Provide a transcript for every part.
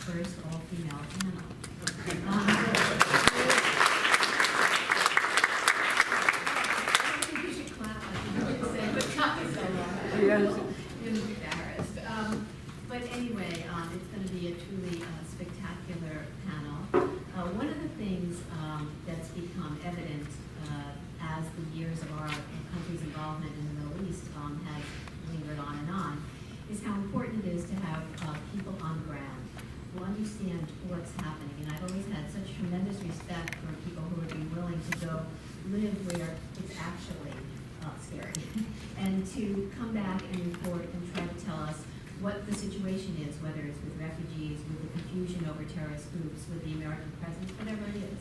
first all-female panel. I think you should clap like you did say, but not so long. Yes. You're embarrassed. But anyway, it's going to be a truly spectacular panel. One of the things that's become evident as the years of our country's involvement in the Middle East has lingered on and on is how important it is to have people on the ground who understand what's happening. And I've always had such tremendous respect for people who would be willing to go live where it's actually scary and to come back and report and try to tell us what the situation is, whether it's with refugees, with the confusion over terrorist groups, with the American presence, whatever it is.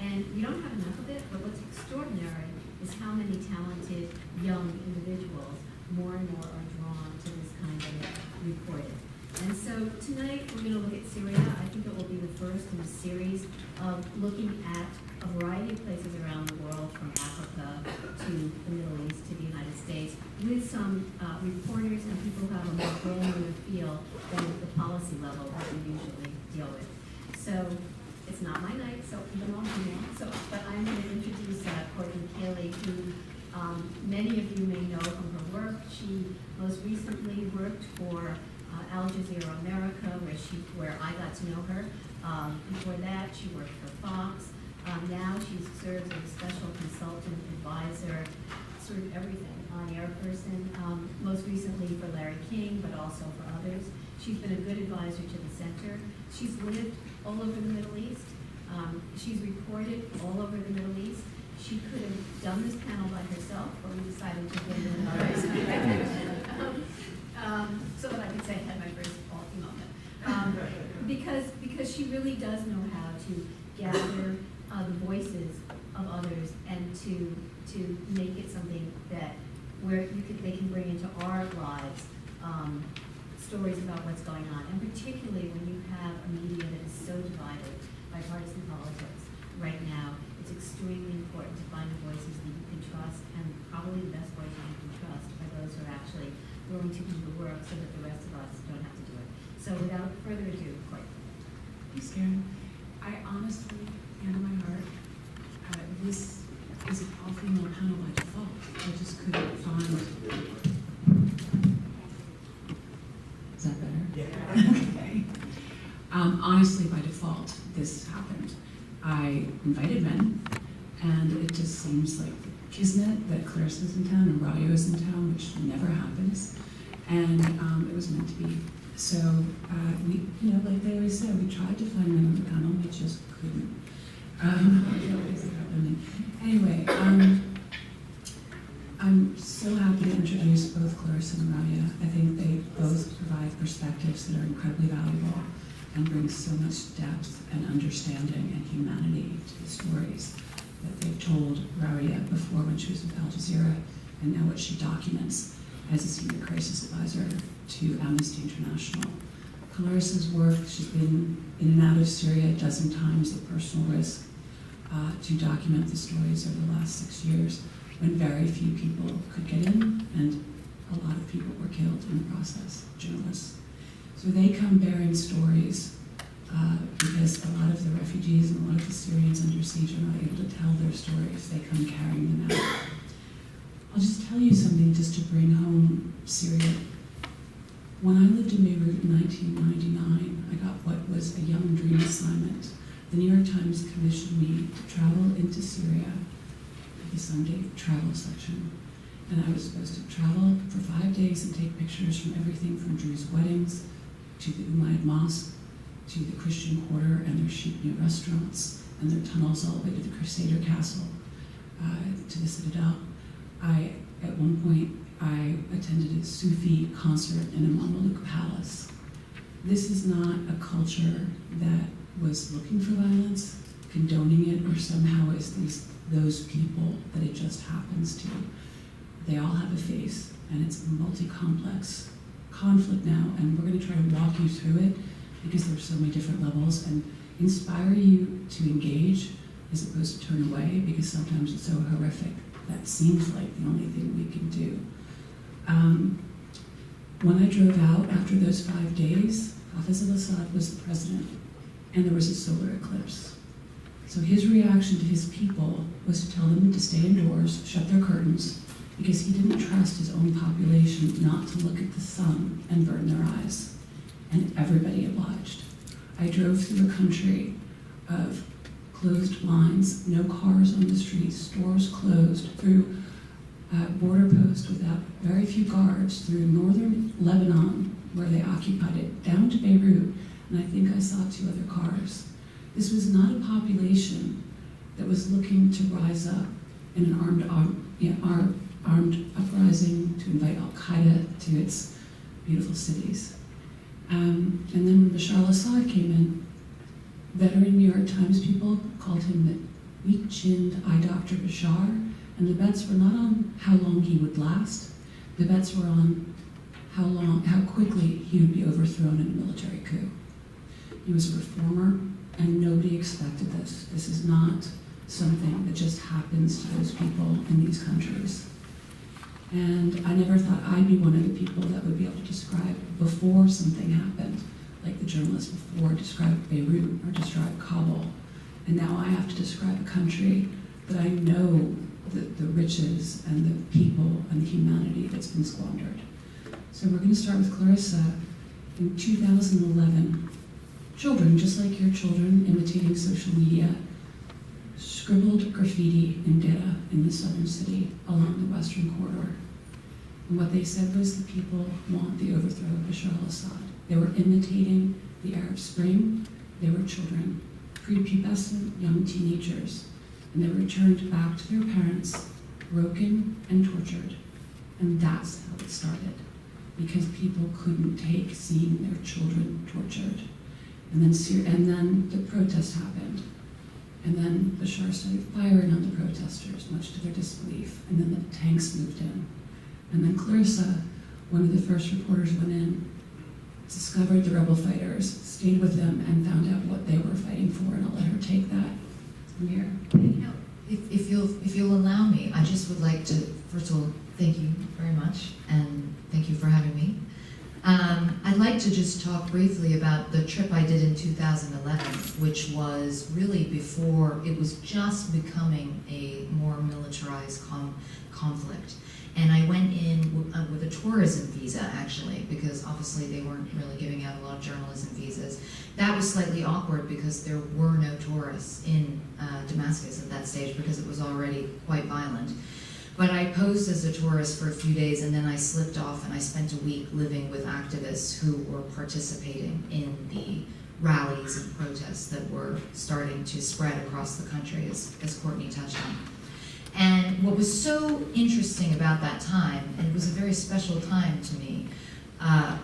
And we don't have enough of it, but what's extraordinary is how many talented young individuals more and more are drawn to this kind of reporting. And so tonight we're going to look at Syria. I think it will be the first in a series of looking at a variety of places around the world, from Africa to the Middle East to the United States, with some reporters and people who have a more granular feel than at the policy level that we usually deal with. So it's not my night, so even all female. But I'm going to introduce Courtney Kealy, who many of you may know from her work. She most recently worked for Al Jazeera America, where I got to know her. Before that, she worked for Fox. Now she serves as a special consultant, advisor, sort of everything, on-air person, most recently for Larry King, but also for others. She's been a good advisor to the center. She's lived all over the Middle East. She's reported all over the Middle East. She could have done this panel by herself, but we decided to put it in ours. So that I could say I had my first faulty moment. Because she really does know how to gather the voices of others and to make it something that they can bring into our lives stories about what's going on, and particularly when you have a media that is so divided by partisan politics right now. It's extremely important to find the voices that you can trust, and probably the best voices you can trust are those who are actually willing to do the work so that the rest of us don't have to do it. So without further ado, Courtney. Thanks, Karen. I honestly, hand on my heart, this is an all-female panel by default. I just couldn't find. Is that better? Yeah. Okay. Honestly, by default, this happened. I invited men, and it just seems like kismet that Clarissa's in town and Rawya is in town, which never happens. And it was meant to be. So we, like they always say, we tried to find men on the panel, we just couldn't. Anyway, I'm so happy to introduce both Clarissa and Rawya. I think they both provide perspectives that are incredibly valuable and bring so much depth and understanding and humanity to the stories that they've told Rawya before when she was with Al Jazeera, and now what she documents as a senior crisis advisor to Amnesty International. Clarissa's work, she's been in and out of Syria a dozen times at personal risk to document the stories over the last 6 years, when very few people could get in and a lot of people were killed in the process, journalists. So they come bearing stories because a lot of the refugees and a lot of the Syrians under siege are not able to tell their stories. They come carrying them out. I'll just tell you something just to bring home Syria. When I lived in Beirut in 1999, I got what was a young dream assignment. The New York Times commissioned me to travel into Syria for the Sunday travel section. And I was supposed to travel for 5 days and take pictures from everything from Druze weddings to the Umayyad Mosque to the Christian Quarter and their sheep-new restaurants and their tunnels all the way to the Crusader Castle, to the Citadel. At one point, I attended a Sufi concert in a Mamluk palace. This is not a culture that was looking for violence, condoning it, or somehow is those people that it just happens to. They all have a face, and it's a multi-complex conflict now, and we're going to try to walk you through it because there's so many different levels, and inspire you to engage as opposed to turn away, because sometimes it's so horrific that seems like the only thing we can do. When I drove out after those 5 days, Hafez al-Assad was the president, and there was a solar eclipse. So his reaction to his people was to tell them to stay indoors, shut their curtains, because he didn't trust his own population not to look at the sun and burn their eyes. And everybody obliged. I drove through a country of closed lines, no cars on the streets, stores closed, through a border post without very few guards, through northern Lebanon, where they occupied it, down to Beirut, and I think I saw 2 other cars. This was not a population that was looking to rise up in an armed uprising to invite al-Qaeda to its beautiful cities. And then when Bashar al-Assad came in, veteran New York Times people called him the weak-chinned eye doctor Bashar, and the bets were not on how long he would last. The bets were on how quickly he would be overthrown in a military coup. He was a reformer, and nobody expected this. This is not something that just happens to those people in these countries. And I never thought I'd be one of the people that would be able to describe before something happened, like the journalist before described Beirut or described Kabul. And now I have to describe a country that I know the riches and the people and the humanity that's been squandered. So we're going to start with Clarissa. In 2011, children, just like your children, imitating social media, scribbled graffiti in Deira in the southern city along the western corridor. And what they said was the people want the overthrow of Bashar al-Assad. They were imitating the Arab Spring. They were children, prepubescent young teenagers, and they returned back to their parents, broken and tortured. And that's how it started, because people couldn't take seeing their children tortured. And then the protest happened. And then Bashar started firing on the protesters, much to their disbelief. And then the tanks moved in. And then Clarissa, one of the first reporters, went in, discovered the rebel fighters, stayed with them, and found out what they were fighting for. And I'll let her take that from here. If you'll allow me, I just would like to, first of all, thank you very much, and thank you for having me. I'd like to just talk briefly about the trip I did in 2011, which was really before it was just becoming a more militarized conflict. And I went in with a tourism visa, actually, because obviously they weren't really giving out a lot of journalism visas. That was slightly awkward because there were no tourists in Damascus at that stage because it was already quite violent. But I posed as a tourist for a few days, and then I slipped off, and I spent a week living with activists who were participating in the rallies and protests that were starting to spread across the country, as Courtney touched on. And what was so interesting about that time, and it was a very special time to me,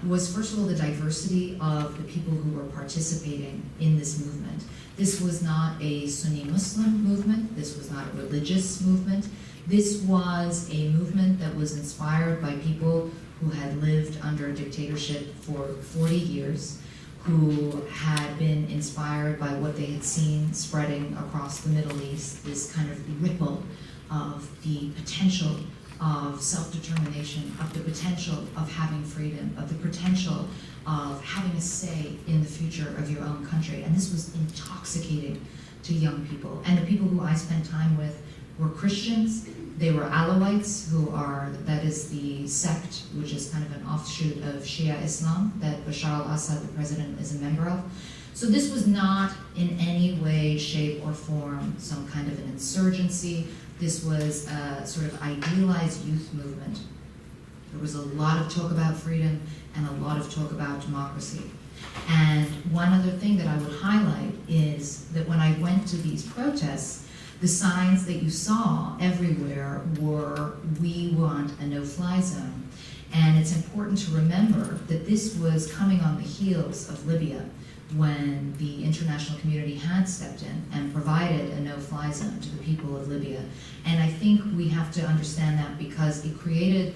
was first of all the diversity of the people who were participating in this movement. This was not a Sunni Muslim movement. This was not a religious movement. This was a movement that was inspired by people who had lived under a dictatorship for 40 years, who had been inspired by what they had seen spreading across the Middle East, this kind of ripple of the potential of self-determination, of the potential of having freedom, of the potential of having a say in the future of your own country. And this was intoxicating to young people. And the people who I spent time with were Christians. They were Alawites, that is the sect, which is kind of an offshoot of Shia Islam that Bashar al-Assad, the president, is a member of. So this was not in any way, shape, or form some kind of an insurgency. This was a sort of idealized youth movement. There was a lot of talk about freedom and a lot of talk about democracy. And one other thing that I would highlight is that when I went to these protests, the signs that you saw everywhere were, "We want a no-fly zone." And it's important to remember that this was coming on the heels of Libya, when the international community had stepped in and provided a no-fly zone to the people of Libya. And I think we have to understand that because it created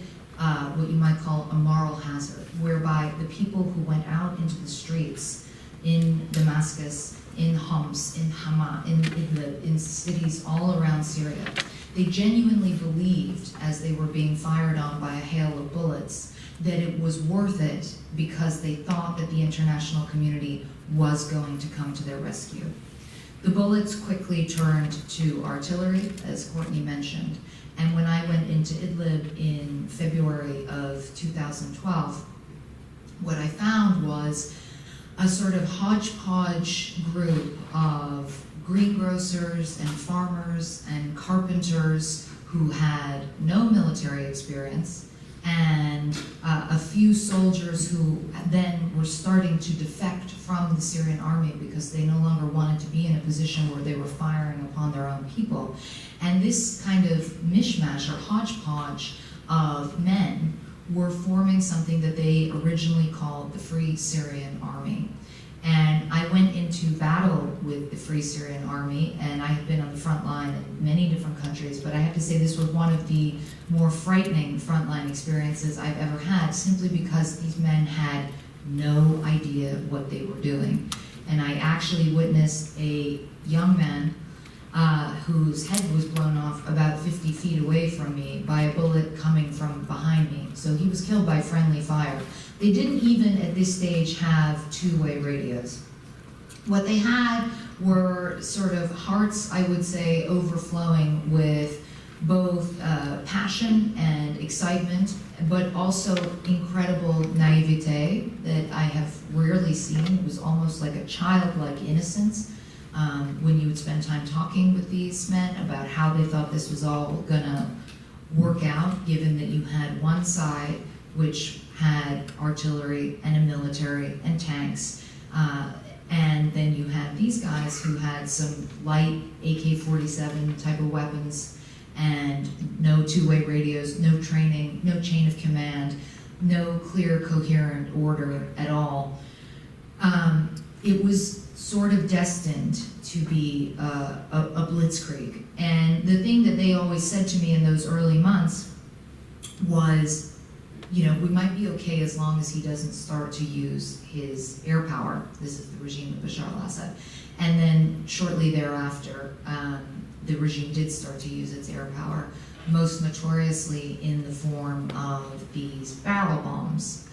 what you might call a moral hazard, whereby the people who went out into the streets in Damascus, in Homs, in Hama, in Idlib, in cities all around Syria, they genuinely believed, as they were being fired on by a hail of bullets, that it was worth it because they thought that the international community was going to come to their rescue. The bullets quickly turned to artillery, as Courtney mentioned, and when I went into Idlib in February of 2012, what I found was a sort of hodgepodge group of greengrocers and farmers and carpenters who had no military experience, and a few soldiers who then were starting to defect from the Syrian army because they no longer wanted to be in a position where they were firing upon their own people. And this kind of mishmash or hodgepodge of men were forming something that they originally called the Free Syrian Army. And I went into battle with the Free Syrian Army, and I have been on the front line in many different countries, but I have to say this was one of the more frightening frontline experiences I've ever had, simply because these men had no idea what they were doing. And I actually witnessed a young man whose head was blown off about 50 feet away from me by a bullet coming from behind me. So he was killed by friendly fire. They didn't even at this stage have two-way radios. What they had were sort of hearts, I would say, overflowing with both passion and excitement, but also incredible naivete that I have rarely seen. It was almost like a childlike innocence when you would spend time talking with these men about how they thought this was all gonna work out, given that you had one side which had artillery and a military and tanks, and then you had these guys who had some light AK-47 type of weapons and no two-way radios, no training, no chain of command, no clear, coherent order at all. It was sort of destined to be a blitzkrieg. And the thing that they always said to me in those early months was, you know, we might be okay as long as he doesn't start to use his air power. This is the regime of Bashar al-Assad. And then shortly thereafter, the regime did start to use its air power, most notoriously in the form of these barrel bombs,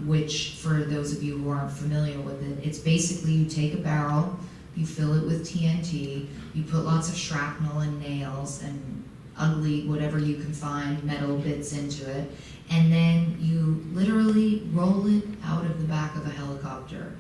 which, for those of you who aren't familiar with it, it's basically you take a barrel, you fill it with TNT, you put lots of shrapnel and nails and ugly, whatever you can find, metal bits into it, and then you literally roll it out of the back of a helicopter.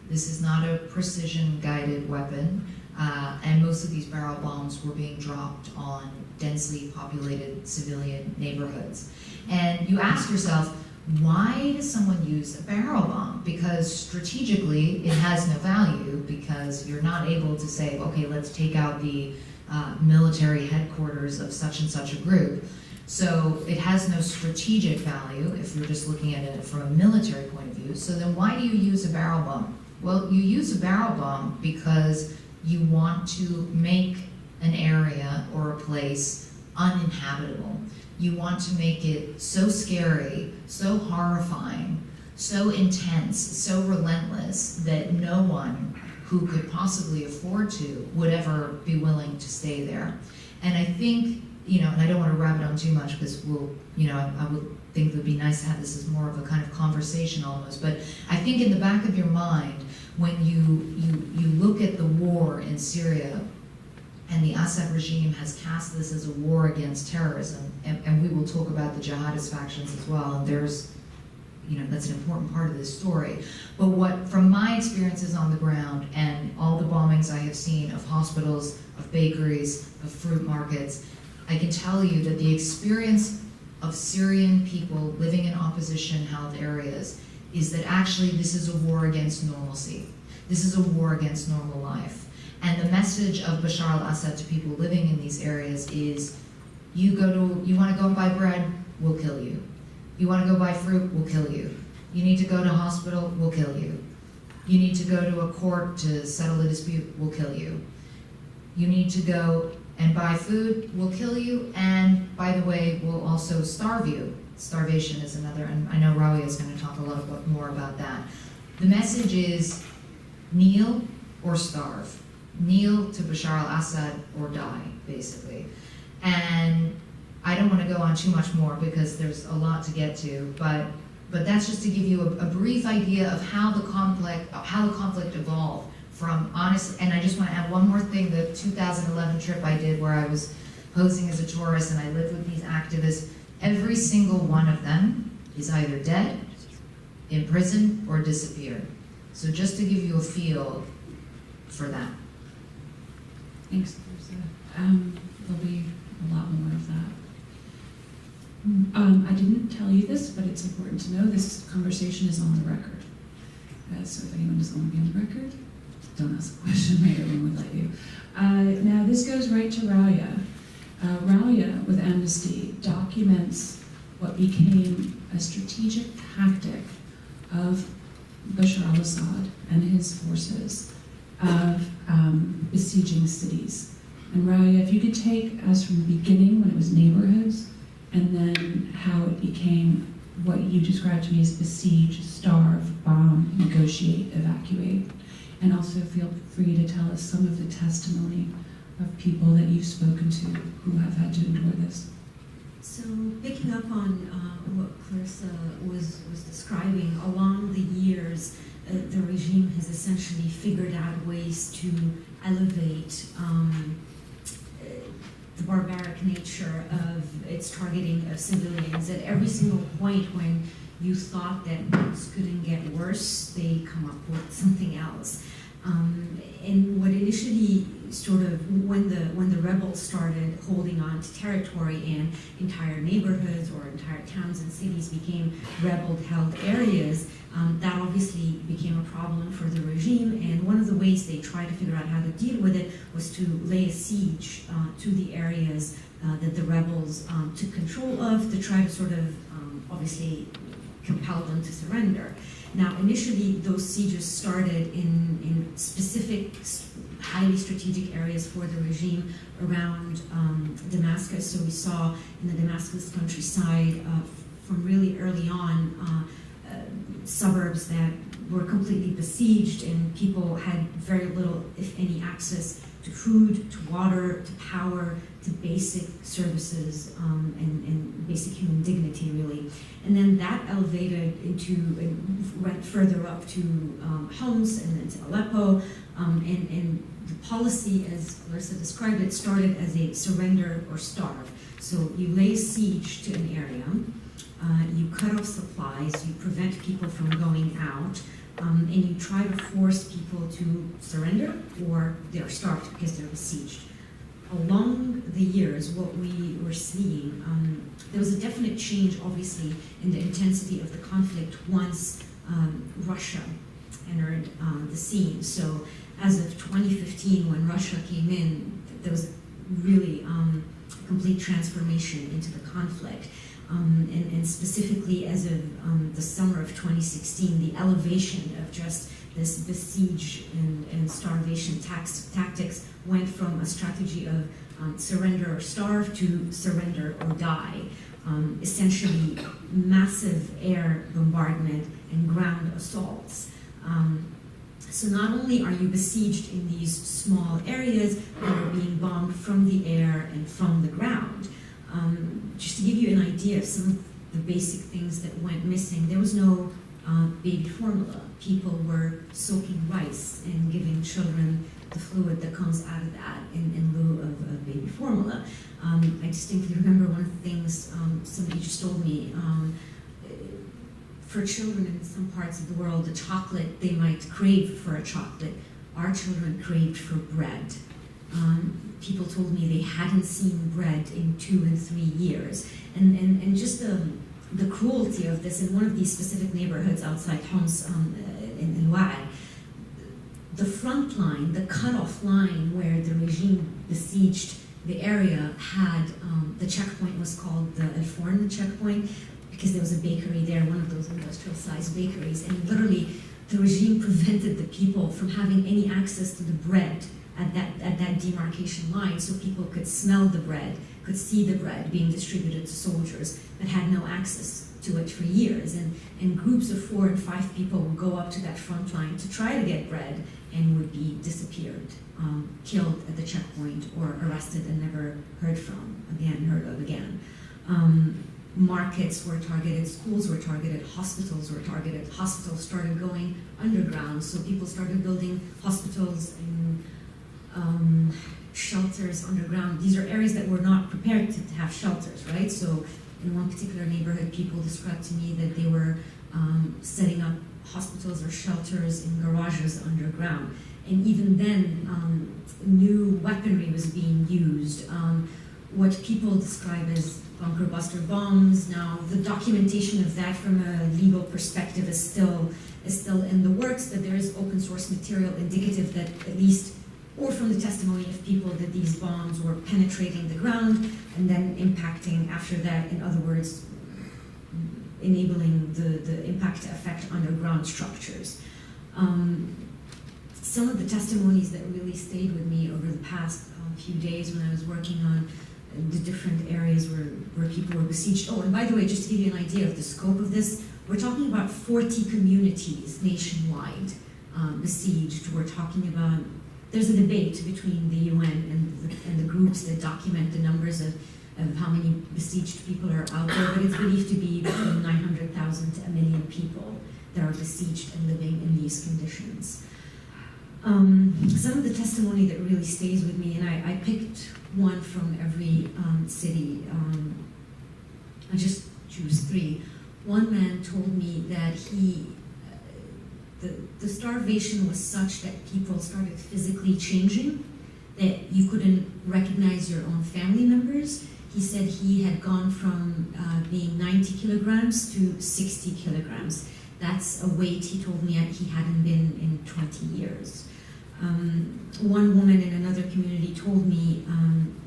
This is not a precision-guided weapon, and most of these barrel bombs were being dropped on densely populated civilian neighborhoods. And you ask yourself, why does someone use a barrel bomb? Because strategically, it has no value, because you're not able to say, okay, let's take out the military headquarters of such and such a group. So it has no strategic value if you're just looking at it from a military point of view. So then why do you use a barrel bomb? Well, you use a barrel bomb because you want to make an area or a place uninhabitable. You want to make it so scary, so horrifying, so intense, so relentless that no one who could possibly afford to would ever be willing to stay there. And I think, you know, and I don't want to wrap it on too much because we'll, you know, I would think it would be nice to have this as more of a kind of conversation almost, but I think in the back of your mind, when you look at the war in Syria, and the Assad regime has cast this as a war against terrorism, and we will talk about the jihadist factions as well, and there's, you know, that's an important part of this story. But what, from my experiences on the ground and all the bombings I have seen of hospitals, of bakeries, of fruit markets, I can tell you that the experience of Syrian people living in opposition-held areas is that actually this is a war against normalcy. This is a war against normal life. And the message of Bashar al-Assad to people living in these areas is, you want to go and buy bread, we'll kill you. You want to go buy fruit, we'll kill you. You need to go to hospital, we'll kill you. You need to go to a court to settle a dispute, we'll kill you. You need to go and buy food, we'll kill you, and by the way, we'll also starve you. Starvation is another, and I know Rawya is going to talk a lot more about that. The message is, kneel or starve. Kneel to Bashar al-Assad or die, basically. And I don't want to go on too much more because there's a lot to get to, but that's just to give you a brief idea of how the conflict evolved from honest. And I just want to add one more thing: the 2011 trip I did, where I was posing as a tourist and I lived with these activists. Every single one of them is either dead, in prison, or disappeared. So just to give you a feel for that. Thanks, Clarissa. There'll be a lot more of that. I didn't tell you this, but it's important to know this conversation is on the record. So if anyone doesn't want to be on the record, don't ask a question. My everyone would let you. Now this goes right to Rawya. Rawya, with Amnesty, documents what became a strategic tactic of Bashar al-Assad and his forces of besieging cities. And Rawya, if you could take us from the beginning, when it was neighborhoods, and then how it became what you described to me as besiege, starve, bomb, negotiate, evacuate. And also feel free to tell us some of the testimony of people that you've spoken to who have had to endure this. So picking up on what Clarissa was describing, along the years, the regime has essentially figured out ways to elevate the barbaric nature of its targeting of civilians. At every single point when you thought that things couldn't get worse, they come up with something else. And what initially sort of, when the rebels started holding on to territory and entire neighborhoods or entire towns and cities became rebel-held areas, that obviously became a problem for the regime. And one of the ways they tried to figure out how to deal with it was to lay a siege to the areas that the rebels took control of, to try to sort of obviously compel them to surrender. Now, initially, those sieges started in specific, highly strategic areas for the regime around Damascus. So we saw in the Damascus countryside from really early on suburbs that were completely besieged, and people had very little, if any, access to food, to water, to power, to basic services, and basic human dignity, really. And then that elevated into, and went further up to Homs and then to Aleppo. And the policy, as Clarissa described it, started as a surrender or starve. So you lay siege to an area, you cut off supplies, you prevent people from going out, and you try to force people to surrender, or they're starved because they're besieged. Along the years, what we were seeing, there was a definite change, obviously, in the intensity of the conflict once Russia entered the scene. So as of 2015, when Russia came in, there was really complete transformation into the conflict. And specifically as of the summer of 2016, the elevation of just this besiege and starvation tactics went from a strategy of surrender or starve to surrender or die. Essentially massive air bombardment and ground assaults. So not only are you besieged in these small areas, but you're being bombed from the air and from the ground. Just to give you an idea of some of the basic things that went missing, there was no baby formula. People were soaking rice and giving children the fluid that comes out of that in lieu of baby formula. I distinctly remember one of the things somebody just told me, for children in some parts of the world, the chocolate, they might crave for a chocolate. Our children craved for bread. People told me they hadn't seen bread in 2 and 3 years. And just the cruelty of this in one of these specific neighborhoods outside Homs in Wa'ad, the front line, the cutoff line where the regime besieged the area had, the checkpoint was called the El Forn checkpoint, because there was a bakery there, one of those industrial-sized bakeries, and literally the regime prevented the people from having any access to the bread at that demarcation line, so people could smell the bread, could see the bread being distributed to soldiers, but had no access to it for years, and groups of 4 and 5 people would go up to that front line to try to get bread and would be disappeared, killed at the checkpoint, or arrested and never heard of again. Markets were targeted, schools were targeted, hospitals were targeted. Hospitals started going underground, so people started building hospitals and shelters underground. These are areas that were not prepared to have shelters, right? So in one particular neighborhood, people described to me that they were setting up hospitals or shelters in garages underground. And even then, new weaponry was being used. What people describe as bunker buster bombs. Now, the documentation of that from a legal perspective is still in the works, but there is open source material indicative that at least, or from the testimony of people, that these bombs were penetrating the ground and then impacting after that, in other words, enabling the impact to affect underground structures. Some of the testimonies that really stayed with me over the past few days when I was working on the different areas where people were besieged. Oh, and by the way, just to give you an idea of the scope of this, we're talking about 40 communities nationwide besieged. We're talking about, there's a debate between the UN and the groups that document the numbers of how many besieged people are out there, but it's believed to be between 900,000 to 1 million people that are besieged and living in these conditions. Some of the testimony that really stays with me, and I picked one from every city. I just choose 3. One man told me that the starvation was such that people started physically changing, that you couldn't recognize your own family members. He said he had gone from being 90 kilograms to 60 kilograms. That's a weight, he told me, he hadn't been in 20 years. One woman in another community told me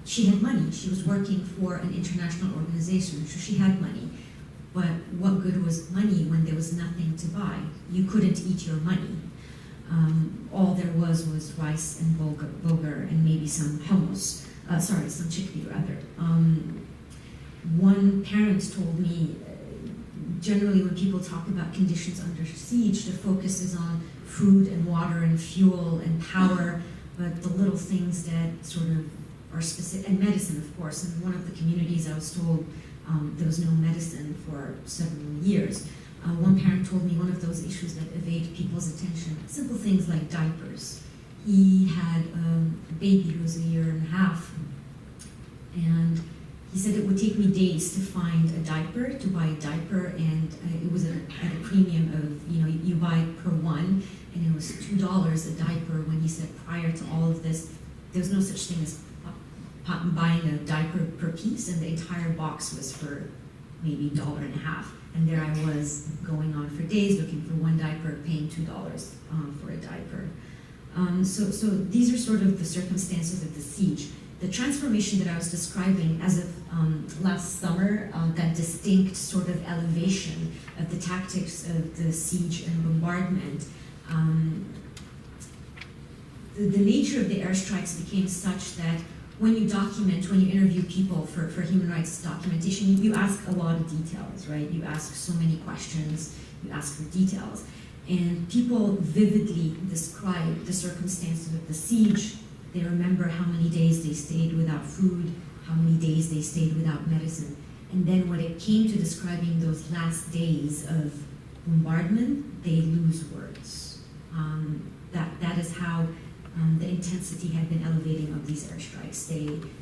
she had money. She was working for an international organization, so she had money. But what good was money when there was nothing to buy? You couldn't eat your money. All there was rice and bulgur and maybe some hummus. Some chickpea rather. One parent told me, generally when people talk about conditions under siege, the focus is on food and water and fuel and power, but the little things that sort of are specific, and medicine, of course. In one of the communities I was told there was no medicine for several years. One parent told me one of those issues that evade people's attention, simple things like diapers. He had a baby who was 1.5 years, and he said it would take me days to find a diaper, to buy a diaper, and it was at a premium of, you buy it per one, and it was $2 a diaper, when he said prior to all of this, there was no such thing as buying a diaper per piece, and the entire box was for maybe $1.50. And there I was going on for days looking for one diaper, paying $2 for a diaper. So these are sort of the circumstances of the siege. The transformation that I was describing as of last summer, that distinct sort of elevation of the tactics of the siege and bombardment, the nature of the airstrikes became such that when you interview people for human rights documentation, you ask a lot of details, right? You ask so many questions, you ask for details. And people vividly describe the circumstances of the siege. They remember how many days they stayed without food, how many days they stayed without medicine. And then when it came to describing those last days of bombardment, they lose words. That is how the intensity had been elevating of these airstrikes.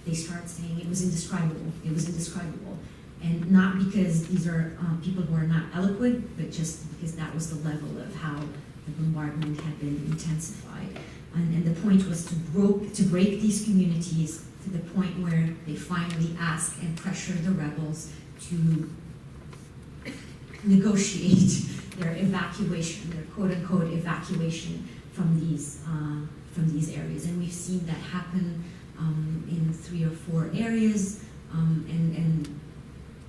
They start saying it was indescribable. It was indescribable. And not because these are people who are not eloquent, but just because that was the level of how the bombardment had been intensified. And the point was to break these communities to the point where they finally ask and pressure the rebels to negotiate their evacuation, their quote-unquote evacuation from these areas. And we've seen that happen in 3 or 4 areas, and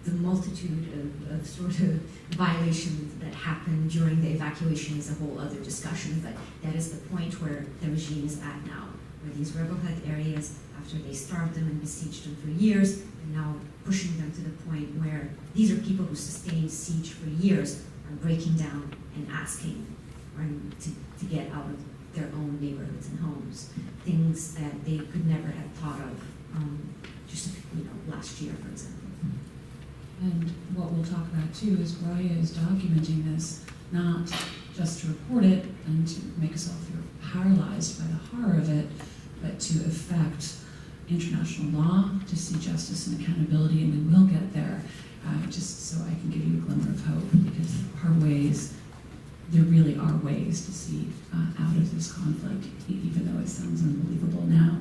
the multitude of sort of violations that happen during the evacuation is a whole other discussion, but that is the point where the regime is at now. where these rebel-held areas, after they starved them and besieged them for years, and now pushing them to the point where these are people who sustained siege for years, are breaking down and asking to get out of their own neighborhoods and homes, things that they could never have thought of just last year, for example. And what we'll talk about too is Rawya is documenting this, not just to report it and to make us all feel paralyzed by the horror of it, but to affect international law, to see justice and accountability, and we will get there, just so I can give you a glimmer of hope, because there really are ways to see out of this conflict, even though it sounds unbelievable now.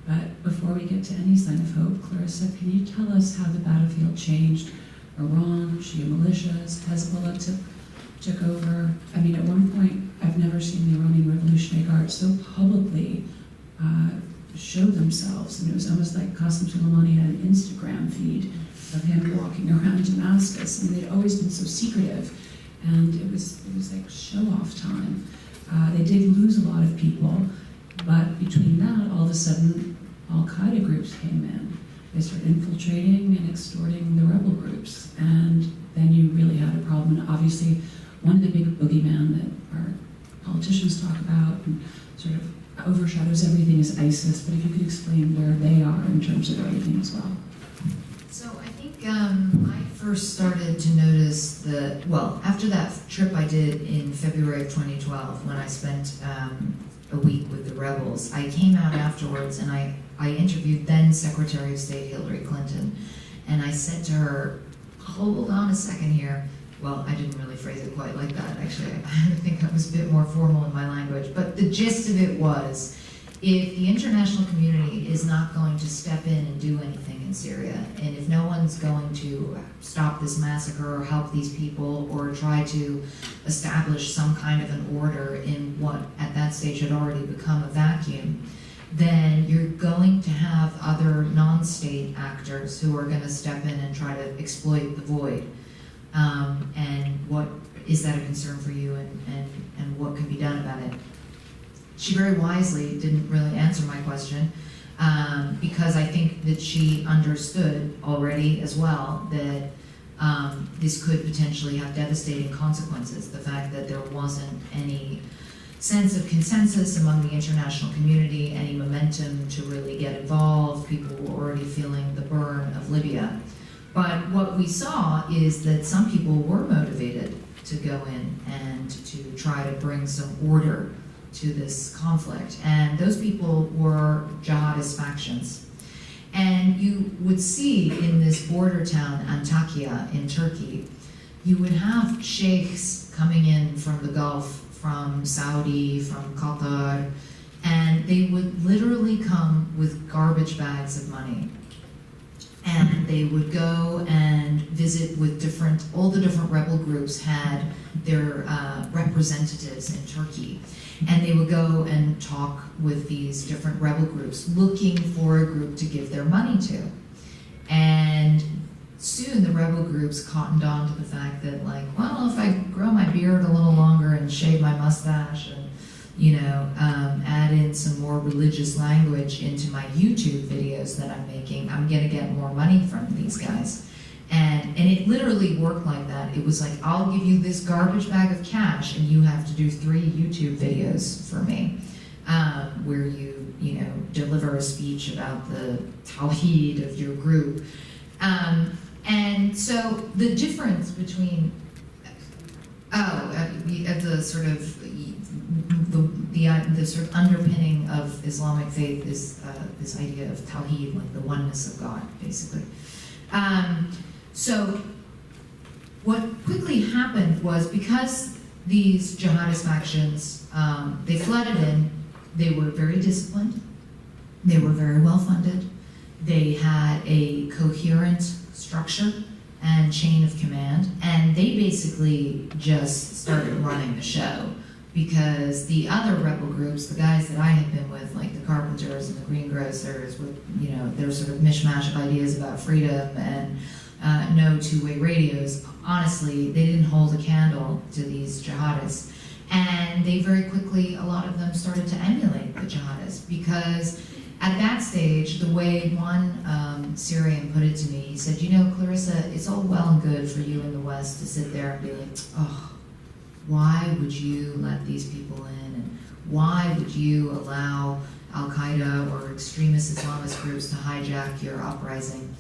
But before we get to any sign of hope, Clarissa, can you tell us how the battlefield changed? Iran, Shia militias, Hezbollah took over. I mean, at one point, I've never seen the Iranian Revolutionary Guard so publicly show themselves. And it was almost like Qasem Soleimani had an Instagram feed of him walking around Damascus. I mean, they'd always been so secretive. And it was like show-off time. They did lose a lot of people, but between that, all of a sudden, Al-Qaeda groups came in. They started infiltrating and extorting the rebel groups, and then you really had a problem. And obviously, one of the big boogeyman that our politicians talk about and sort of overshadows everything is ISIS, but if you could explain where they are in terms of everything as well. So I think I first started to notice after that trip I did in February of 2012, when I spent a week with the rebels, I came out afterwards and I interviewed then Secretary of State Hillary Clinton, and I said to her, hold on a second here. Well, I didn't really phrase it quite like that, actually. I think I was a bit more formal in my language, but the gist of it was, if the international community is not going to step in and do anything in Syria, and if no one's going to stop this massacre or help these people or try to establish some kind of an order in what at that stage had already become a vacuum, then you're going to have other non-state actors who are going to step in and try to exploit the void. And what is that a concern for you, and what can be done about it? She very wisely didn't really answer my question, because I think that she understood already as well that this could potentially have devastating consequences. The fact that there wasn't any sense of consensus among the international community, any momentum to really get involved, people were already feeling the burn of Libya. But what we saw is that some people were motivated to go in and to try to bring some order to this conflict. And those people were jihadist factions. And you would see in this border town, Antakya in Turkey, you would have sheikhs coming in from the Gulf, from Saudi, from Qatar, and they would literally come with garbage bags of money. And they would go and visit with all the different rebel groups had their representatives in Turkey. And they would go and talk with these different rebel groups, looking for a group to give their money to. And soon the rebel groups cottoned on to the fact that, like, well, if I grow my beard a little longer and shave my mustache and, add in some more religious language into my YouTube videos that I'm making, I'm gonna get more money from these guys. And it literally worked like that. It was like, I'll give you this garbage bag of cash and you have to do 3 YouTube videos for me, where you deliver a speech about the tawheed of your group. And so the difference between, the sort of the sort of underpinning of Islamic faith is this idea of tawheed, like the oneness of God, basically. So what quickly happened was, because these jihadist factions, they flooded in, they were very disciplined, they were very well funded, they had a coherent structure and chain of command, and they basically just started running the show, because the other rebel groups, the guys that I had been with, like the Carpenters and the Greengrocers, with their sort of mishmash of ideas about freedom and no two-way radios, honestly, they didn't hold a candle to these jihadists. And they very quickly, a lot of them started to emulate the jihadists, because at that stage, the way one Syrian put it to me, he said, Clarissa, it's all well and good for you in the West to sit there and be like, oh, why would you let these people in? And why would you allow Al-Qaeda or extremist Islamist groups to hijack your uprising?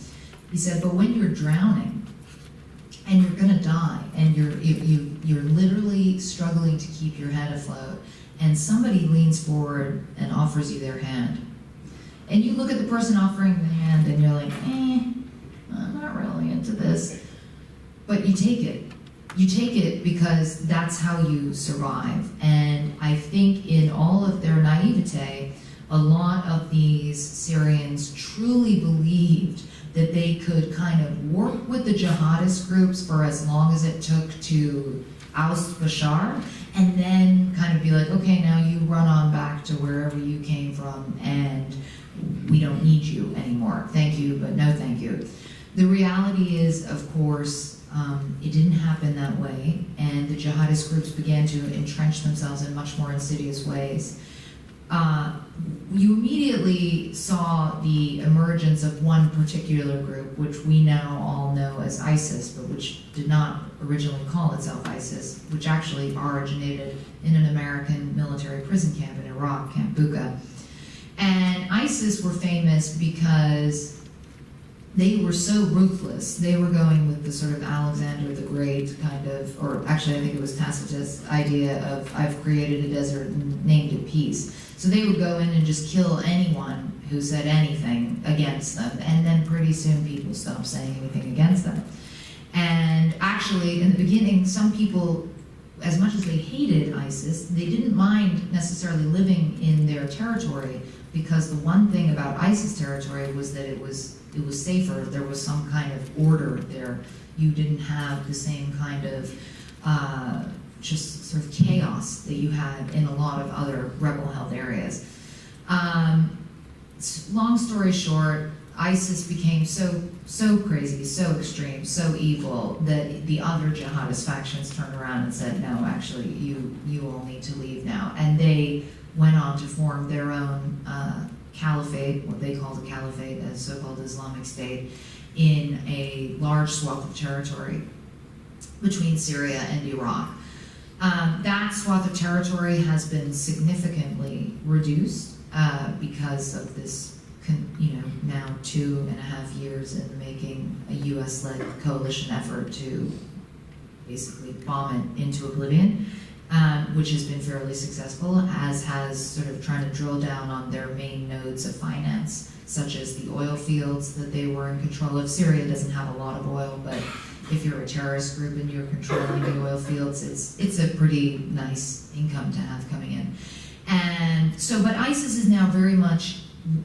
He said, but when you're drowning and you're gonna die and you're literally struggling to keep your head afloat, and somebody leans forward and offers you their hand, and you look at the person offering the hand and you're like, I'm not really into this, but you take it. You take it because that's how you survive. And I think in all of their naivete, a lot of these Syrians truly believed that they could kind of work with the jihadist groups for as long as it took to oust Bashar, and then kind of be like, okay, now you run on back to wherever you came from, and we don't need you anymore. Thank you, but no thank you. The reality is, of course, it didn't happen that way, and the jihadist groups began to entrench themselves in much more insidious ways. You immediately saw the emergence of one particular group, which we now all know as ISIS, but which did not originally call itself ISIS, which actually originated in an American military prison camp in Iraq, Camp Bucca. And ISIS were famous because they were so ruthless. They were going with the sort of Alexander the Great kind of, or actually I think it was Tacitus' idea of, I've created a desert and named it peace. So they would go in and just kill anyone who said anything against them, and then pretty soon people stopped saying anything against them. And actually, in the beginning, some people, as much as they hated ISIS, they didn't mind necessarily living in their territory, because the one thing about ISIS territory was that it was safer. There was some kind of order there. You didn't have the same kind of just sort of chaos that you had in a lot of other rebel-held areas. Long story short, ISIS became so crazy, so extreme, so evil that the other jihadist factions turned around and said, no, actually, you all need to leave now. And they went on to form their own caliphate, what they called a caliphate, a so-called Islamic State, in a large swath of territory between Syria and Iraq. That swath of territory has been significantly reduced because of this, now 2.5 years in the making, a US-led coalition effort to basically bomb it into oblivion. Which has been fairly successful, as has sort of trying to drill down on their main nodes of finance, such as the oil fields that they were in control of. Syria doesn't have a lot of oil, but if you're a terrorist group and you're controlling the oil fields, it's a pretty nice income to have coming in. And so, but ISIS is now very much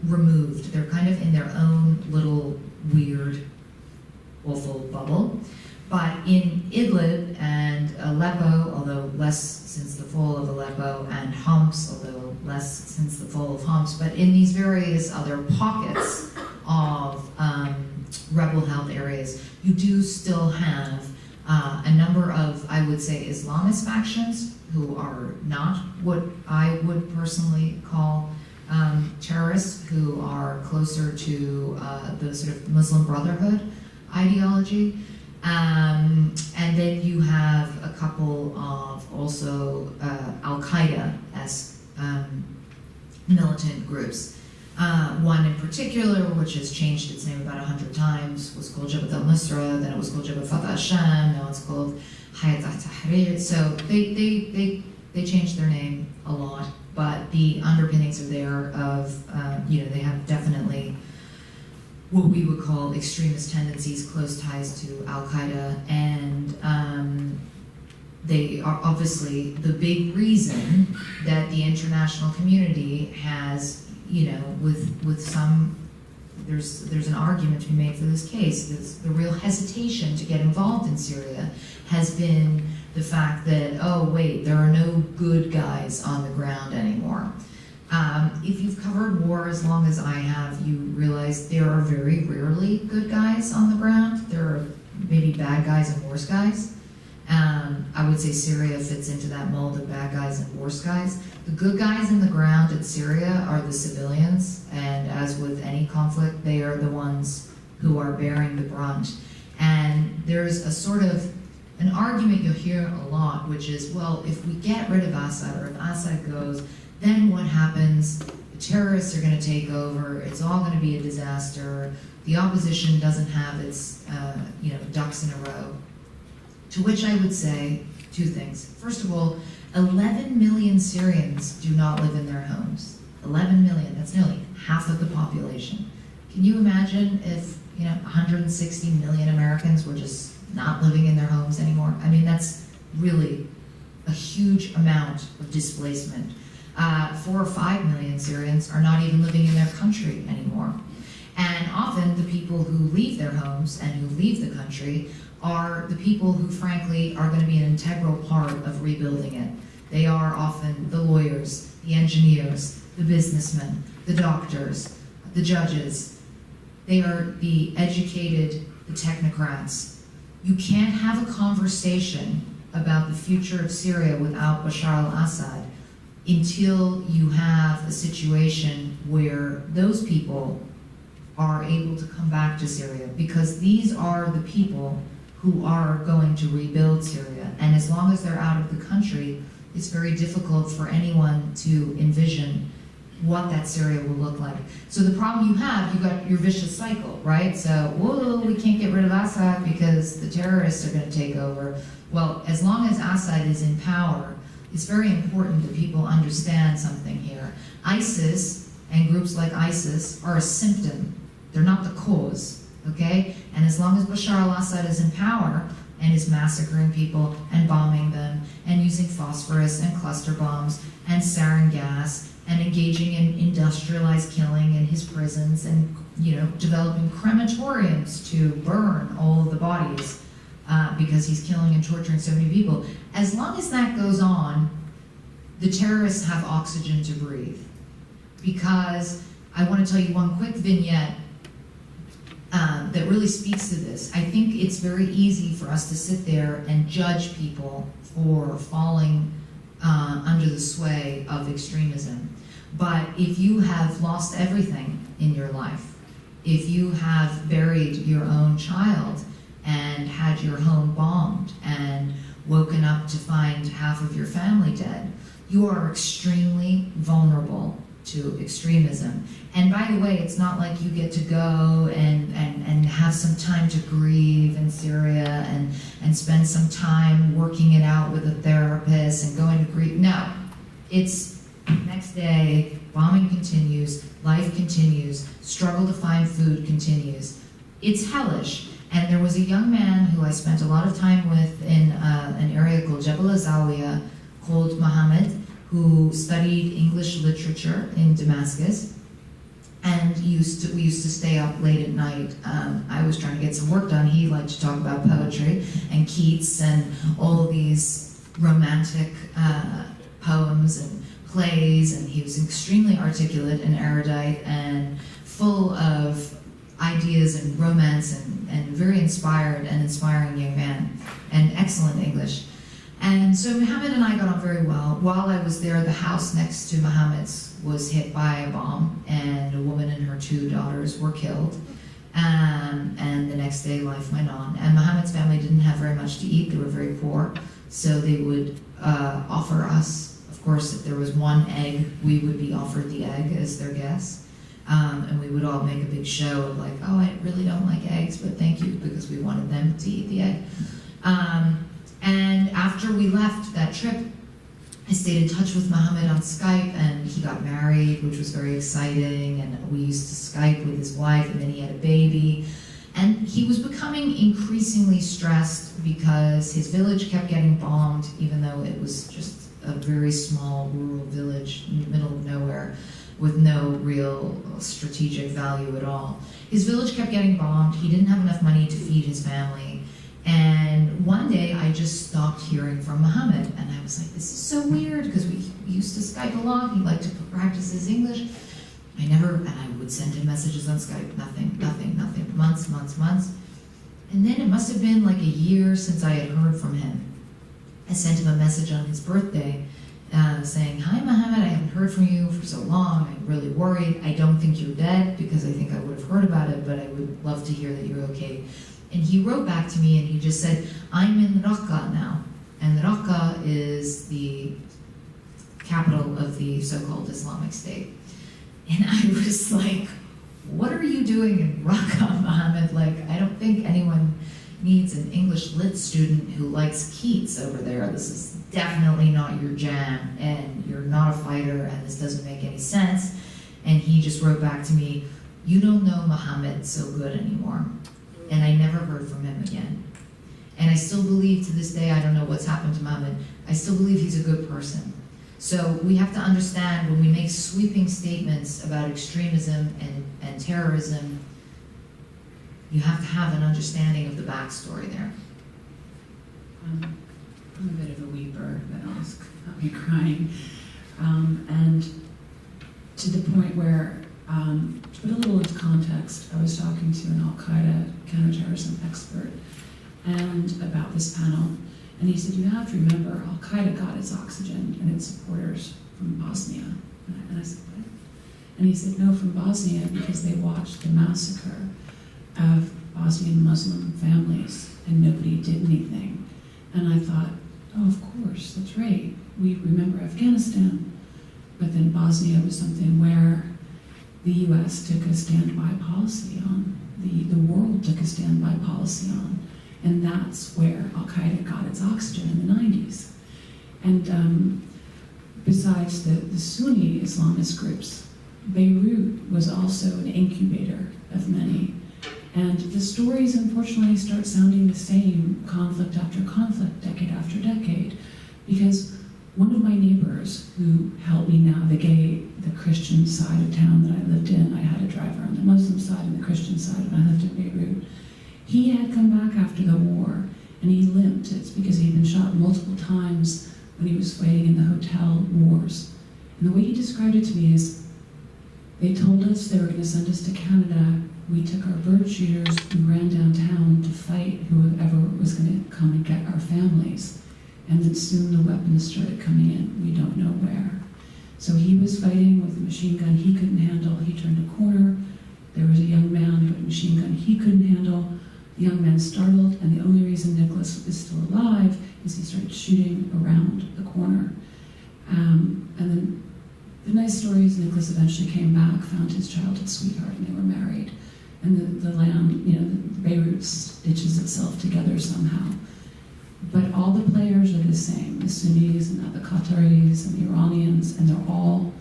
removed. They're kind of in their own little weird, awful bubble. But in Idlib and Aleppo, although less since the fall of Aleppo, and Homs, although less since the fall of Homs, but in these various other pockets of rebel-held areas, you do still have a number of, I would say, Islamist factions who are not what I would personally call terrorists, who are closer to the sort of Muslim Brotherhood ideology. And then you have a couple of also Al-Qaeda-esque militant groups. One in particular, which has changed its name about 100 times, was called Jabhat al-Nusra, then it was called Jabhat Fatah al-Sham, now it's called Hayat al-Tahrir. So they changed their name a lot, but the underpinnings are there of, they have definitely what we would call extremist tendencies, close ties to Al-Qaeda, and they are obviously the big reason that the international community has, with some, there's an argument to be made for this case. The real hesitation to get involved in Syria has been the fact that, oh wait, there are no good guys on the ground anymore. If you've covered war as long as I have, you realize there are very rarely good guys on the ground. There are maybe bad guys and worse guys. I would say Syria fits into that mold of bad guys and worse guys. The good guys in the ground in Syria are the civilians, and as with any conflict, they are the ones who are bearing the brunt. And there's a sort of an argument you'll hear a lot, which is, well, if we get rid of Assad, or if Assad goes, then what happens? The terrorists are going to take over. It's all going to be a disaster. The opposition doesn't have its ducks in a row. To which I would say two things. First of all, 11 million Syrians do not live in their homes. 11 million, that's nearly half of the population. Can you imagine if 160 million Americans were just not living in their homes anymore? I mean, that's really a huge amount of displacement. 4 or 5 million Syrians are not even living in their country anymore. And often the people who leave their homes and who leave the country are the people who, frankly, are going to be an integral part of rebuilding it. They are often the lawyers, the engineers, the businessmen, the doctors, the judges. They are the educated, the technocrats. You can't have a conversation about the future of Syria without Bashar al-Assad until you have a situation where those people are able to come back to Syria, because these are the people who are going to rebuild Syria. And as long as they're out of the country, it's very difficult for anyone to envision what that Syria will look like. So the problem you've got your vicious cycle, right? So, whoa, we can't get rid of Assad because the terrorists are going to take over. Well, as long as Assad is in power, it's very important that people understand something here. ISIS and groups like ISIS are a symptom. They're not the cause, okay? And as long as Bashar al-Assad is in power and is massacring people and bombing them and using phosphorus and cluster bombs and sarin gas and engaging in industrialized killing in his prisons and, developing crematoriums to burn all of the bodies because he's killing and torturing so many people. As long as that goes on, the terrorists have oxygen to breathe. Because I want to tell you one quick vignette that really speaks to this. I think it's very easy for us to sit there and judge people for falling under the sway of extremism. But if you have lost everything in your life, if you have buried your own child and had your home bombed and woken up to find half of your family dead, you are extremely vulnerable to extremism. And by the way, it's not like you get to go and have some time to grieve in Syria and spend some time working it out with a therapist and going to grieve. No, it's next day, bombing continues, life continues, struggle to find food continues. It's hellish. And there was a young man who I spent a lot of time with in an area called Jebel Zawiya called Mohammed, who studied English literature in Damascus, and we used to stay up late at night. I was trying to get some work done. He liked to talk about poetry and Keats and all of these romantic poems and plays, and he was extremely articulate and erudite and full of ideas and romance and very inspired and inspiring young man, and excellent English. And so Mohammed and I got on very well. While I was there, the house next to Mohammed's was hit by a bomb, and a woman and her 2 daughters were killed. And the next day, life went on. And Mohammed's family didn't have very much to eat. They were very poor. So they would offer us, of course, if there was one egg, we would be offered the egg as their guests. And we would all make a big show of like, oh, I really don't like eggs, but thank you, because we wanted them to eat the egg. And after we left that trip, I stayed in touch with Mohammed on Skype, and he got married, which was very exciting, and we used to Skype with his wife, and then he had a baby. And he was becoming increasingly stressed because his village kept getting bombed, even though it was just a very small rural village in the middle of nowhere with no real strategic value at all. His village kept getting bombed. He didn't have enough money to feed his family. And one day I just stopped hearing from Mohammed, and I was like, this is so weird, because we used to Skype a lot. He liked to practice his English. And I would send him messages on Skype, nothing, months. And then it must have been like a year since I had heard from him. I sent him a message on his birthday saying, "Hi, Mohammed, I haven't heard from you for so long. I'm really worried. I don't think you're dead because I think I would have heard about it, but I would love to hear that you're okay." And he wrote back to me and he just said, "I'm in Raqqa now." And Raqqa is the capital of the so-called Islamic State. And I was like, what are you doing in Raqqa, Mohammed? Like, I don't think anyone needs an English lit student who likes Keats over there. This is definitely not your jam, and you're not a fighter, and this doesn't make any sense. And he just wrote back to me, "You don't know Mohammed so good anymore." And I never heard from him again. And I still believe to this day, I don't know what's happened to Mohammed, I still believe he's a good person. So we have to understand when we make sweeping statements about extremism and terrorism, you have to have an understanding of the backstory there. I'm a bit of a weeper, that always got me crying. And to the point where, to put a little into context, I was talking to an Al-Qaeda counterterrorism expert and about this panel, and he said, "You have to remember, Al-Qaeda got its oxygen and its supporters from Bosnia." And I said, "What?" And he said, "No, from Bosnia, because they watched the massacre of Bosnian Muslim families and nobody did anything." And I thought, oh, of course, that's right. We remember Afghanistan, but then Bosnia was something where the U.S. took a standby policy on, the world took a standby policy on, and that's where Al-Qaeda got its oxygen in the 90s. And besides the Sunni Islamist groups, Beirut was also an incubator of many. And the stories, unfortunately, start sounding the same, conflict after conflict, decade after decade, because one of my neighbors who helped me navigate the Christian side of town that I lived in, I had a driver on the Muslim side and the Christian side, and I lived in Beirut. He had come back after the war, and he limped. It's because he'd been shot multiple times when he was fighting in the hotel wars. And the way he described it to me is, they told us they were going to send us to Canada. We took our bird shooters, we ran downtown to fight whoever was going to come and get our families. And then soon the weapons started coming in. We don't know where. So he was fighting with a machine gun he couldn't handle. He turned a corner. There was a young man who had a machine gun he couldn't handle. The young man startled, and the only reason Nicholas is still alive is he started shooting around the corner. And then the nice story is Nicholas eventually came back, found his childhood sweetheart, and they were married. And the land, Beirut stitches itself together somehow. But all the players are the same, the Sunnis and the Qataris and the Iranians, and they're all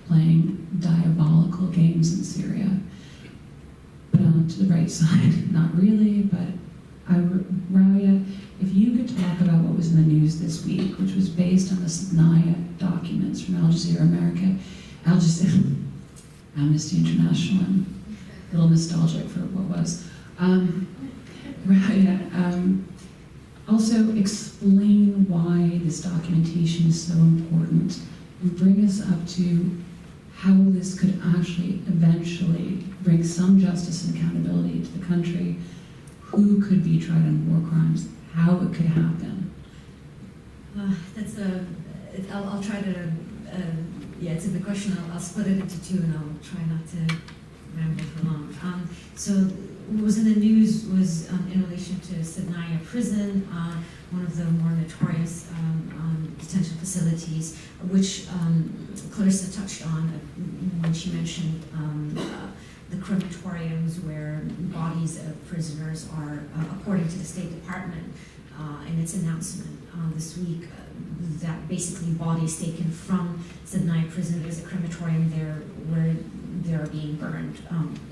playing diabolical games in Syria. But on to the right side, not really, but Rawya, if you could talk about what was in the news this week, which was based on the Syria documents from Al Jazeera Amnesty International, and a little nostalgic for what was. Rawya, also explain why this documentation is so important, and bring us up to how this could actually eventually bring some justice and accountability to the country, who could be tried on war crimes, how it could happen. I'll try to, it's a big question. I'll split it into two, and I'll try not to ramble for long. So what was in the news was in relation to Syria prison, one of the more notorious detention facilities, which Clarissa touched on when she mentioned the crematoriums where bodies of prisoners are, according to the State Department, in its announcement this week, that basically bodies taken from Syria prison, there's a crematorium there where they're being burned,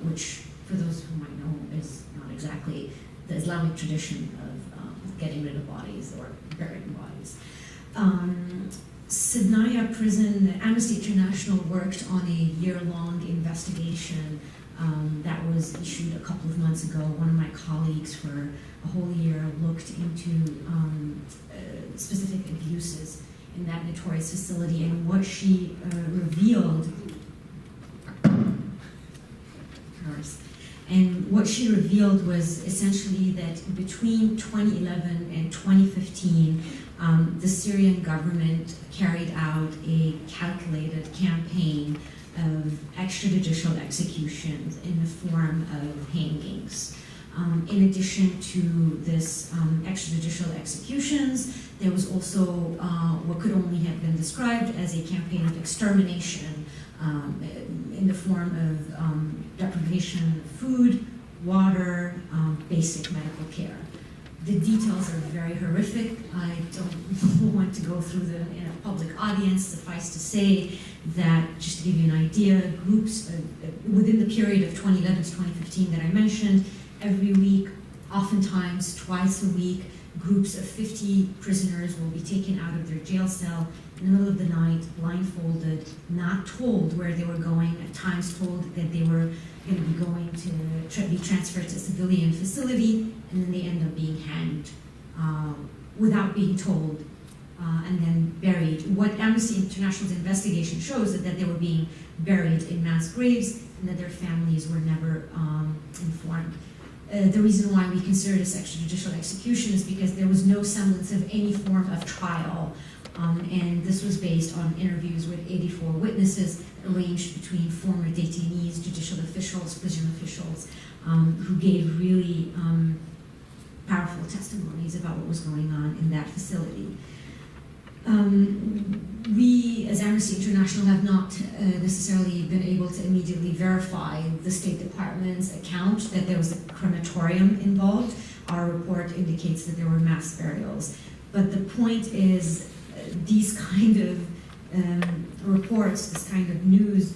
which, for those who might know, is not exactly the Islamic tradition of getting rid of bodies or burying bodies. Syria prison, Amnesty International worked on a year-long investigation that was issued a couple of months ago. One of my colleagues for a whole year looked into specific abuses in that notorious facility, and what she revealed was essentially that between 2011 and 2015, the Syrian government carried out a calculated campaign of extrajudicial executions in the form of hangings. In addition to this extrajudicial executions, there was also what could only have been described as a campaign of extermination in the form of deprivation of food, water, basic medical care. The details are very horrific. I don't want to go through them in a public audience. Suffice to say that, just to give you an idea, groups within the period of 2011 to 2015 that I mentioned, every week, oftentimes twice a week, groups of 50 prisoners will be taken out of their jail cell in the middle of the night, blindfolded, not told where they were going, at times told that they were going to be going to be transferred to a civilian facility, and then they end up being hanged without being told, and then buried. What Amnesty International's investigation shows is that they were being buried in mass graves and that their families were never informed. The reason why we consider this extrajudicial execution is because there was no semblance of any form of trial, and this was based on interviews with 84 witnesses arranged between former detainees, judicial officials, prison officials, who gave really powerful testimonies about what was going on in that facility. We, as Amnesty International, have not necessarily been able to immediately verify the State Department's account that there was a crematorium involved. Our report indicates that there were mass burials. But the point is, these kind of reports, this kind of news,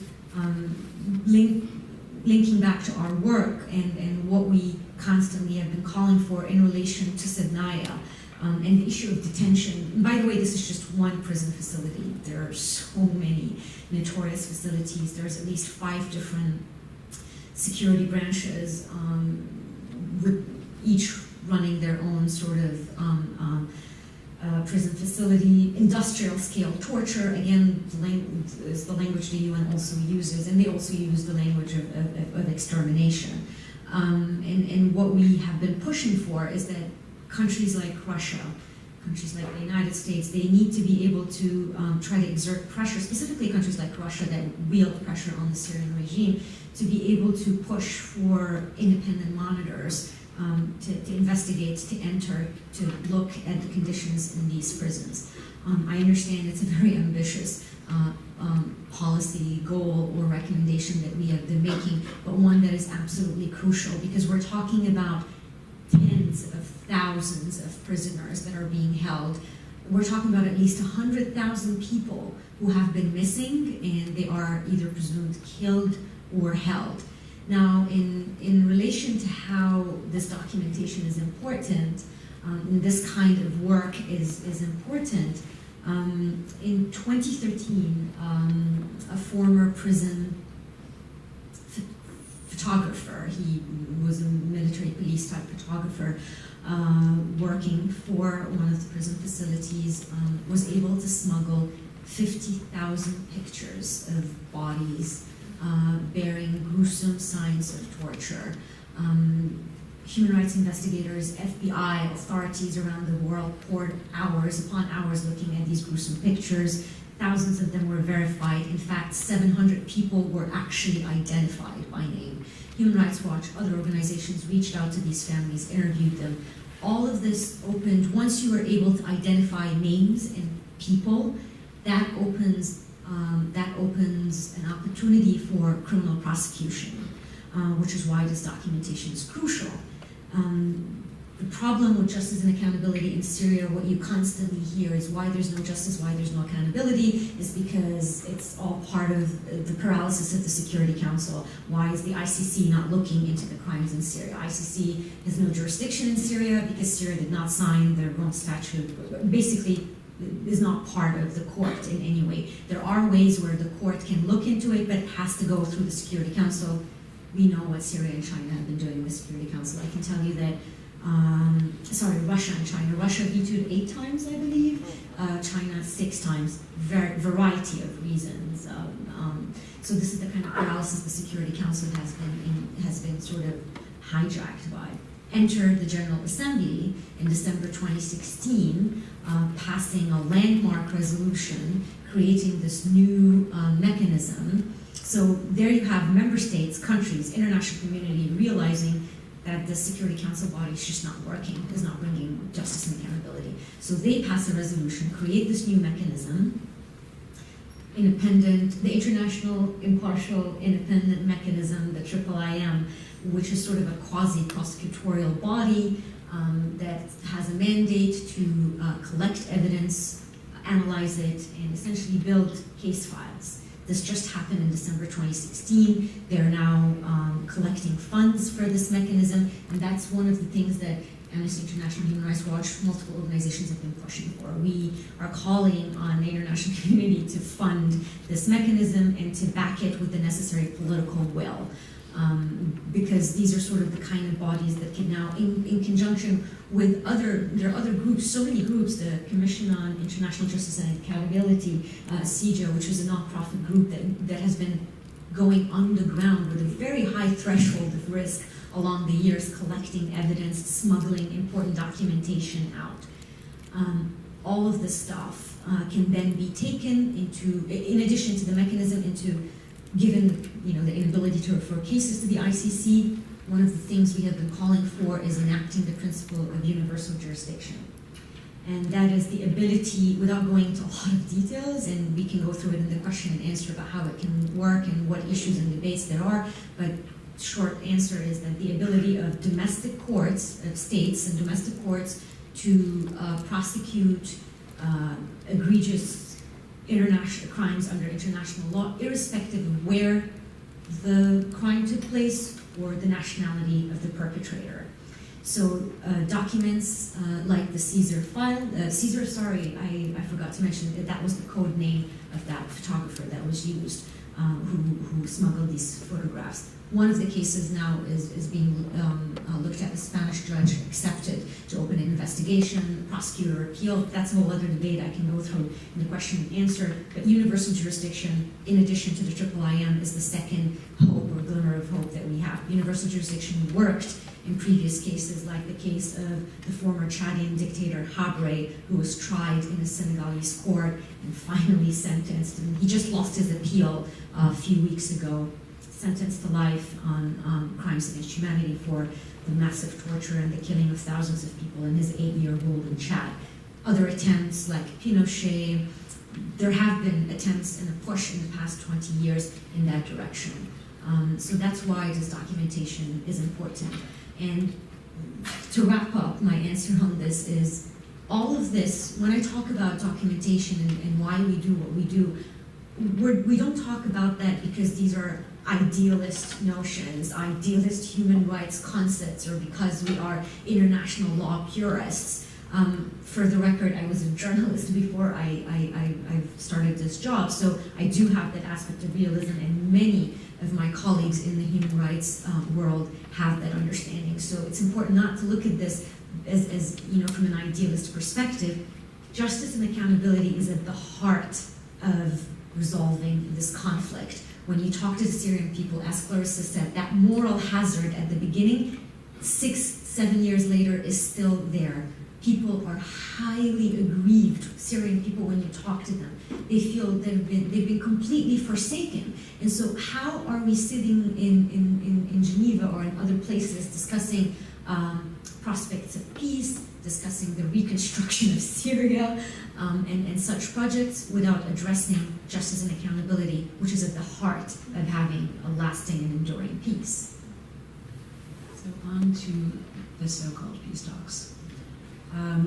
linking back to our work and what we constantly have been calling for in relation to Sednaya, and the issue of detention. And by the way, this is just one prison facility. There are so many notorious facilities. There's at least 5 different security branches, with each running their own sort of prison facility. Industrial scale torture, again, is the language the UN also uses, and they also use the language of extermination. And what we have been pushing for is that countries like Russia, countries like the United States, they need to be able to try to exert pressure, specifically countries like Russia that wield pressure on the Syrian regime, to be able to push for independent monitors to investigate, to enter, to look at the conditions in these prisons. I understand it's a very ambitious policy goal or recommendation that we have been making, but one that is absolutely crucial, because we're talking about tens of thousands of prisoners that are being held. We're talking about at least 100,000 people who have been missing, and they are either presumed killed or held. Now, in relation to how this documentation is important, this kind of work is important, in 2013, a former prison photographer, he was a military police type photographer, working for one of the prison facilities, was able to smuggle 50,000 pictures of bodies bearing gruesome signs of torture. Human rights investigators, FBI, authorities around the world poured hours upon hours looking at these gruesome pictures. Thousands of them were verified. In fact, 700 people were actually identified by name. Human Rights Watch, other organizations reached out to these families, interviewed them. All of this opened, once you were able to identify names and people, that opens an opportunity for criminal prosecution, which is why this documentation is crucial. The problem with justice and accountability in Syria, what you constantly hear is why there's no justice, why there's no accountability, is because it's all part of the paralysis of the Security Council. Why is the ICC not looking into the crimes in Syria? ICC has no jurisdiction in Syria because Syria did not sign their Rome Statute. Basically, is not part of the court in any way. There are ways where the court can look into it, but it has to go through the Security Council. We know what Syria and China have been doing with the Security Council. I can tell you that, Russia and China. Russia vetoed 8 times, I believe. China 6 times. Variety of reasons. So this is the kind of paralysis the Security Council has been sort of hijacked by. entered the General Assembly in December 2016, passing a landmark resolution creating this new mechanism. So there you have member states, countries, international community realizing that the Security Council body is just not working, is not bringing justice and accountability. So they pass a resolution, create this new mechanism, independent, the international impartial independent mechanism, the IIIM, which is sort of a quasi-prosecutorial body that has a mandate to collect evidence, analyze it, and essentially build case files. This just happened in December 2016. They're now collecting funds for this mechanism, and that's one of the things that Amnesty International, Human Rights Watch, multiple organizations have been pushing for. We are calling on the international community to fund this mechanism and to back it with the necessary political will. Because these are sort of the kind of bodies that can now, in conjunction with there are other groups, so many groups, the Commission on International Justice and Accountability, CIJA, which is a nonprofit group that has been going on the ground with a very high threshold of risk along the years, collecting evidence, smuggling important documentation out. All of this stuff can then be taken into, in addition to the mechanism, into given the inability to refer cases to the ICC. One of the things we have been calling for is enacting the principle of universal jurisdiction. And that is the ability, without going into a lot of details, and we can go through it in the question and answer about how it can work and what issues and debates there are, but short answer is that the ability of domestic courts, of states and domestic courts, to prosecute egregious international crimes under international law, irrespective of where the crime took place or the nationality of the perpetrator. So documents like the Caesar file, I forgot to mention that was the code name of that photographer that was used, who smuggled these photographs. One of the cases now is being looked at. The Spanish judge accepted to open an investigation, prosecutor appeal. That's a whole other debate I can go through in the question and answer. But universal jurisdiction, in addition to the IIIM, is the second hope or glimmer of hope that we have. Universal jurisdiction worked in previous cases, like the case of the former Chadian dictator Habre, who was tried in a Senegalese court and finally sentenced. And he just lost his appeal a few weeks ago, sentenced to life on crimes against humanity for the massive torture and the killing of thousands of people in his 8-year rule in Chad. Other attempts like Pinochet, there have been attempts and a push in the past 20 years in that direction. So that's why this documentation is important. And to wrap up, my answer on this is all of this, when I talk about documentation and why we do what we do, we don't talk about that because these are idealist notions, idealist human rights concepts, or because we are international law purists. For the record, I was a journalist before I started this job, so I do have that aspect of realism, and many of my colleagues in the human rights world have that understanding. So it's important not to look at this as from an idealist perspective. Justice and accountability is at the heart of resolving this conflict. When you talk to the Syrian people, as Clarissa said, that moral hazard at the beginning, 6-7 years later, is still there. People are highly aggrieved, Syrian people, when you talk to them. They feel they've been completely forsaken. And so how are we sitting in Geneva or in other places discussing prospects of peace, discussing the reconstruction of Syria, and such projects without addressing justice and accountability, which is at the heart of having a lasting and enduring peace? So on to the so-called peace talks.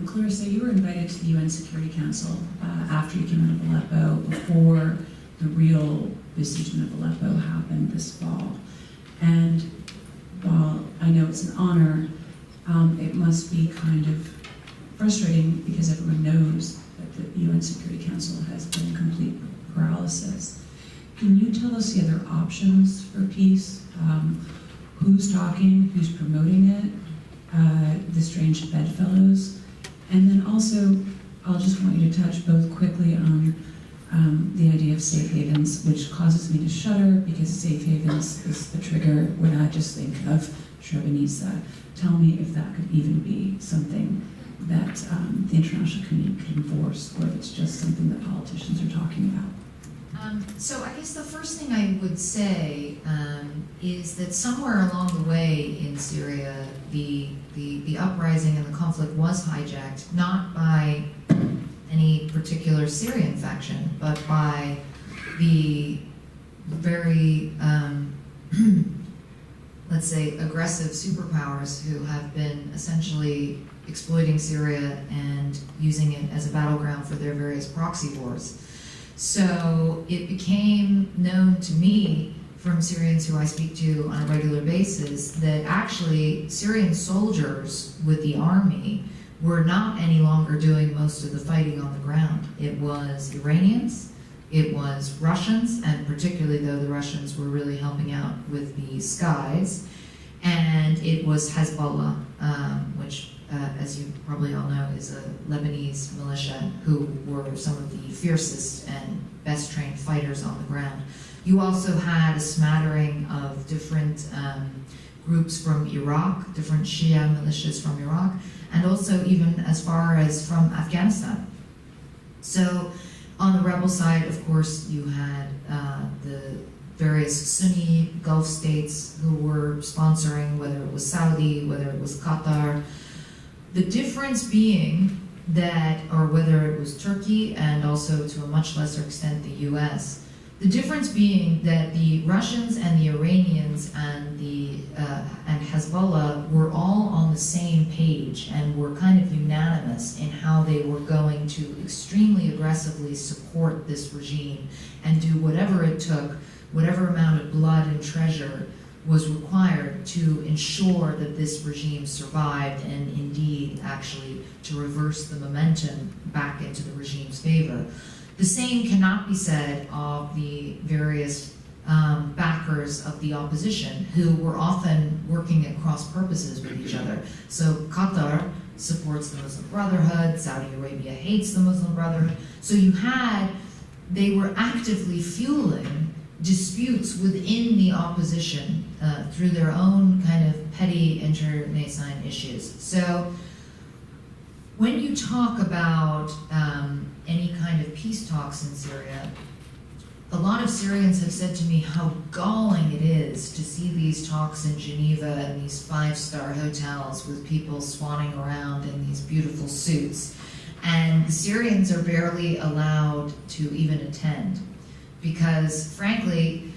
Clarissa, you were invited to the UN Security Council after you came out of Aleppo, before the real besiegement of Aleppo happened this fall. And while I know it's an honor, it must be kind of frustrating because everyone knows that the UN Security Council has been in complete paralysis. Can you tell us the other options for peace? Who's talking, who's promoting it, the strange bedfellows? And then also, I'll just want you to touch both quickly on the idea of safe havens, which causes me to shudder because safe havens is the trigger when I just think of Srebrenica. Tell me if that could even be something that the international community could enforce, or if it's just something that politicians are talking about. So I guess the first thing I would say is that somewhere along the way in Syria, the uprising and the conflict was hijacked, not by any particular Syrian faction, but by the very, let's say, aggressive superpowers who have been essentially exploiting Syria and using it as a battleground for their various proxy wars. So it became known to me from Syrians who I speak to on a regular basis that actually Syrian soldiers with the army were not any longer doing most of the fighting on the ground. It was Iranians, it was Russians, and particularly though the Russians were really helping out with the skies, and it was Hezbollah, which as you probably all know, is a Lebanese militia who were some of the fiercest and best trained fighters on the ground. You also had a smattering of different groups from Iraq, different Shia militias from Iraq, and also even as far as from Afghanistan. So on the rebel side, of course, you had the various Sunni Gulf states who were sponsoring, whether it was Saudi, whether it was Qatar. The difference being that, or whether it was Turkey and also to a much lesser extent the US, the difference being that the Russians and the Iranians and and Hezbollah were all on the same page and were kind of unanimous in how they were going to extremely aggressively support this regime and do whatever it took, whatever amount of blood and treasure was required to ensure that this regime survived and indeed actually to reverse the momentum back into the regime's favor. The same cannot be said of the various backers of the opposition who were often working at cross purposes with each other. So Qatar supports the Muslim Brotherhood, Saudi Arabia hates the Muslim Brotherhood. So they were actively fueling disputes within the opposition through their own kind of petty internecine issues. So when you talk about any kind of peace talks in Syria, a lot of Syrians have said to me how galling it is to see these talks in Geneva and these five-star hotels with people swanning around in these beautiful suits. And the Syrians are barely allowed to even attend because, frankly,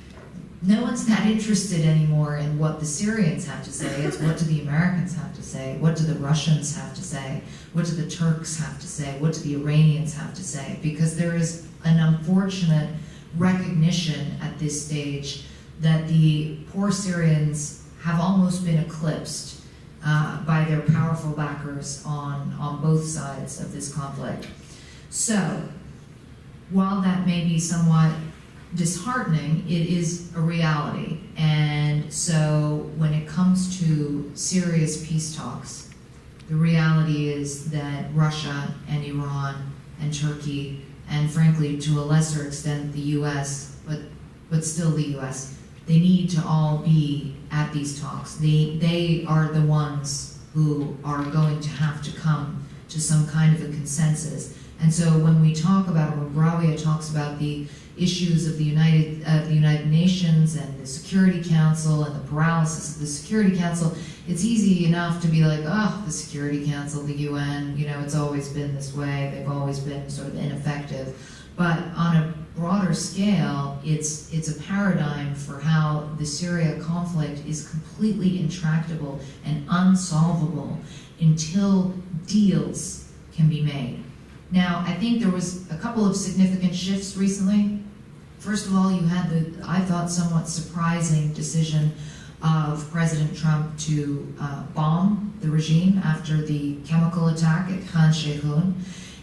no one's that interested anymore in what the Syrians have to say. It's what do the Americans have to say? What do the Russians have to say? What do the Turks have to say? What do the Iranians have to say? Because there is an unfortunate recognition at this stage that the poor Syrians have almost been eclipsed by their powerful backers on both sides of this conflict. So, while that may be somewhat disheartening, it is a reality. And so when it comes to serious peace talks, the reality is that Russia and Iran and Turkey, and frankly, to a lesser extent, the US, but still the US, they need to all be at these talks. They are the ones who are going to have to come to some kind of a consensus. And so when we talk about, when Rawya talks about the issues of the United Nations and the Security Council and the paralysis of the Security Council, it's easy enough to be like, oh, the Security Council, the UN, it's always been this way, they've always been sort of ineffective. But on a broader scale, it's a paradigm for how the Syria conflict is completely intractable and unsolvable until deals can be made. Now, I think there was a couple of significant shifts recently. First of all, you had the, I thought, somewhat surprising decision of President Trump to bomb the regime after the chemical attack at Khan Sheikhoun.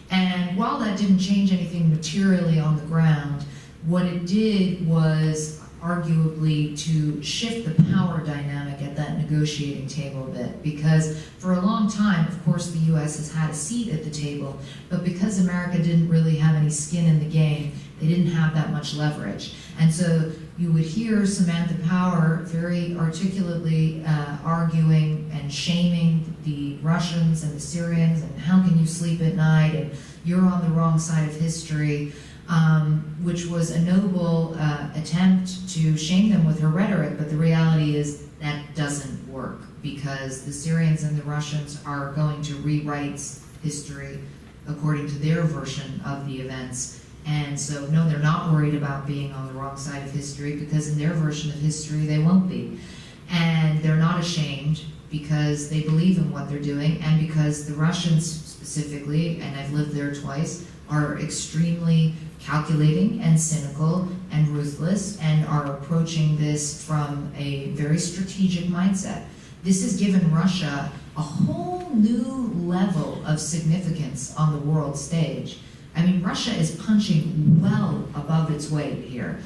And while that didn't change anything materially on the ground, what it did was arguably to shift the power dynamic at that negotiating table a bit, because for a long time, of course, the US has had a seat at the table, but because America didn't really have any skin in the game, They didn't have that much leverage. And so you would hear Samantha Power very articulately arguing and shaming the Russians and the Syrians, and how can you sleep at night, and you're on the wrong side of history, which was a noble attempt to shame them with her rhetoric, but the reality is that doesn't work, because the Syrians and the Russians are going to rewrite history according to their version of the events. And so, no, they're not worried about being on the wrong side of history, because in their version of history, they won't be. And they're not ashamed, because they believe in what they're doing, and because the Russians specifically, and I've lived there twice, are extremely calculating and cynical and ruthless, and are approaching this from a very strategic mindset. This has given Russia a whole new level of significance on the world stage. I mean, Russia is punching well above its weight here.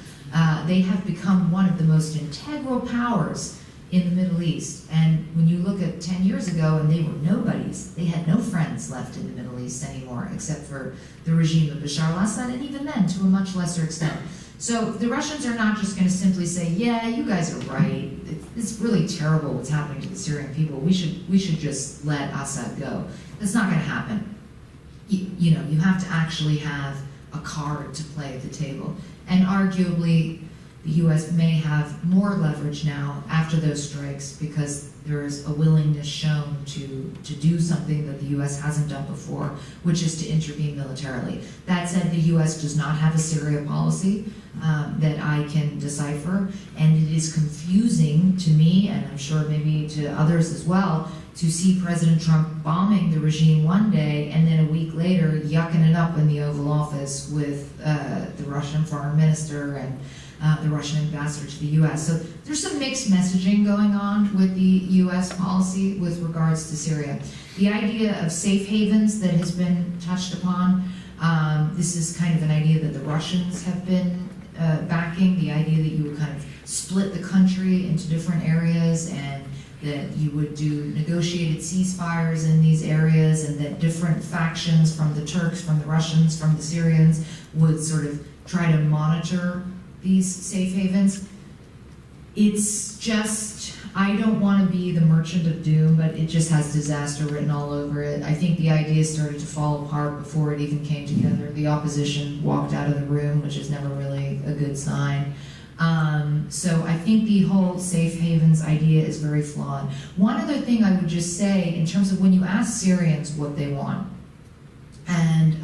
They have become one of the most integral powers in the Middle East. And when you look at 10 years ago, and they were nobodies, they had no friends left in the Middle East anymore, except for the regime of Bashar al-Assad, and even then, to a much lesser extent. So the Russians are not just going to simply say, yeah, you guys are right. It's really terrible what's happening to the Syrian people. We should just let Assad go. That's not going to happen. You know, you have to actually have a card to play at the table. And arguably, the U.S. may have more leverage now after those strikes, because there is a willingness shown to do something that the U.S. hasn't done before, which is to intervene militarily. That said, the U.S. does not have a Syria policy that I can decipher, and it is confusing to me, and I'm sure maybe to others as well, to see President Trump bombing the regime one day and then a week later yucking it up in the Oval Office with the Russian foreign minister and the Russian ambassador to the U.S. So there's some mixed messaging going on with the U.S. policy with regards to Syria. The idea of safe havens that has been touched upon, this is kind of an idea that the Russians have been backing, the idea that you would kind of split the country into different areas, and that you would do negotiated ceasefires in these areas, and that different factions from the Turks, from the Russians, from the Syrians would sort of try to monitor these safe havens. It's just, I don't want to be the merchant of doom, but it just has disaster written all over it. I think the idea started to fall apart before it even came together. The opposition walked out of the room, which is never really a good sign. So I think the whole safe havens idea is very flawed. One other thing I would just say, in terms of when you ask Syrians what they want, and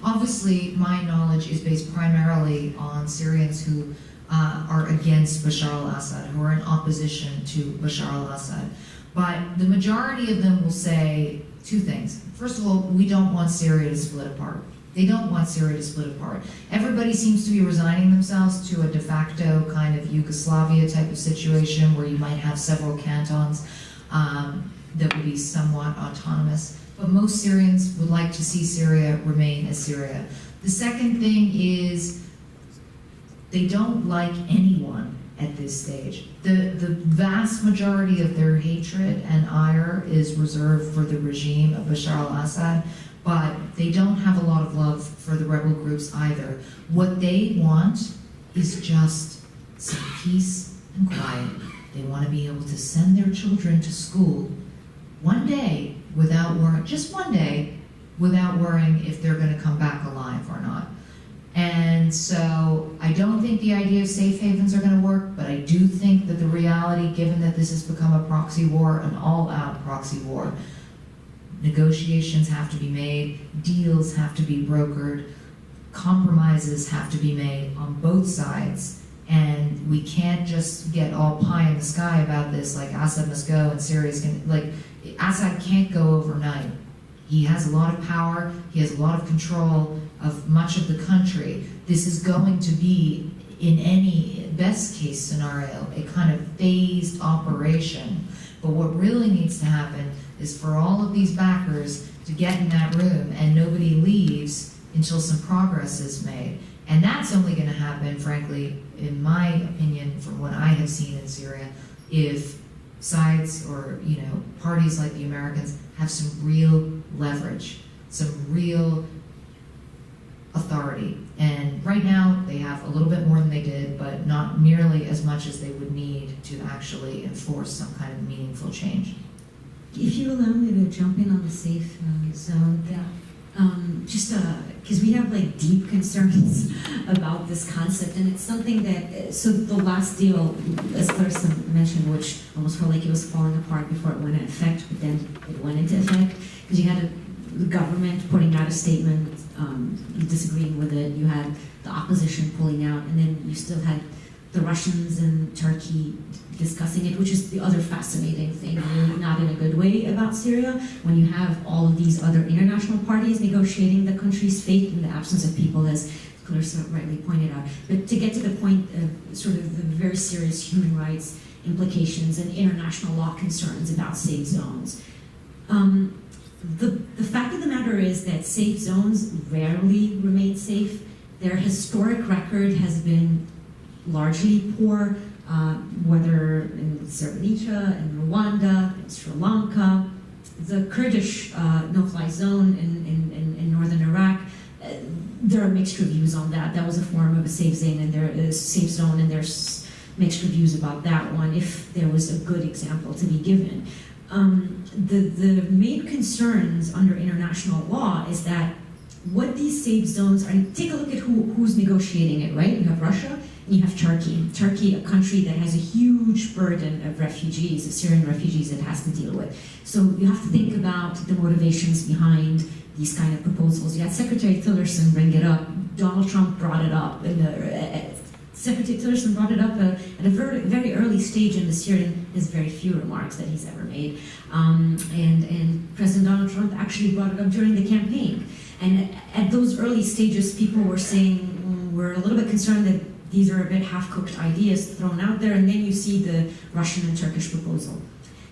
obviously my knowledge is based primarily on Syrians who are against Bashar al-Assad, who are in opposition to Bashar al-Assad. But the majority of them will say two things. First of all, we don't want Syria to split apart. They don't want Syria to split apart. Everybody seems to be resigning themselves to a de facto kind of Yugoslavia type of situation where you might have several cantons that would be somewhat autonomous. But most Syrians would like to see Syria remain as Syria. The second thing is they don't like anyone at this stage. The vast majority of their hatred and ire is reserved for the regime of Bashar al-Assad, but they don't have a lot of love for the rebel groups either. What they want is just some peace and quiet. They want to be able to send their children to school one day without worrying, just one day, without worrying if they're going to come back alive or not. And so I don't think the idea of safe havens are going to work, but I do think that the reality, given that this has become a proxy war, an all-out proxy war, negotiations have to be made, deals have to be brokered, compromises have to be made on both sides, and we can't just get all pie in the sky about this, like Assad must go and Syria's going to, like, Assad can't go overnight. He has a lot of power, he has a lot of control of much of the country. This is going to be, in any best case scenario, a kind of phased operation. But what really needs to happen is for all of these backers to get in that room and nobody leaves until some progress is made. And that's only going to happen, frankly, in my opinion, from what I have seen in Syria, if sides or, parties like the Americans have some real leverage, some real authority. And right now, they have a little bit more than they did, but not nearly as much as they would need to actually enforce some kind of meaningful change. If you allow me to jump in on the safe zone, just because we have like deep concerns about this concept, and it's something that, so the last deal, as Clarissa mentioned, which almost felt like it was falling apart before it went into effect, but then it went into effect, because you had the government putting out a statement, disagreeing with it, you had the opposition pulling out, and then you still had the Russians and Turkey discussing it, which is the other fascinating thing, really not in a good way about Syria, when you have all of these other international parties negotiating the country's fate in the absence of people, as Clarissa rightly pointed out. But to get to the point of sort of the very serious human rights implications and international law concerns about safe zones, the fact of the matter is that safe zones rarely remain safe. Their historic record has been largely poor, whether in Srebrenica, in Rwanda, in Sri Lanka, the Kurdish no-fly zone in northern Iraq. There are mixed reviews on that. That was a form of a safe zone, and there's mixed reviews about that one, if there was a good example to be given. The main concerns under international law is that what these safe zones are, take a look at who's negotiating it, right? You have Russia, and you have Turkey. Turkey, a country that has a huge burden of refugees, of Syrian refugees it has to deal with. So you have to think about the motivations behind these kind of proposals. You had Secretary Tillerson bring it up. Donald Trump brought it up. Secretary Tillerson brought it up at a very, very early stage in the Syrian, his very few remarks that he's ever made. And President Donald Trump actually brought it up during the campaign. And at those early stages, people were saying, we're a little bit concerned that these are a bit half-cooked ideas thrown out there, and then you see the Russian and Turkish proposal.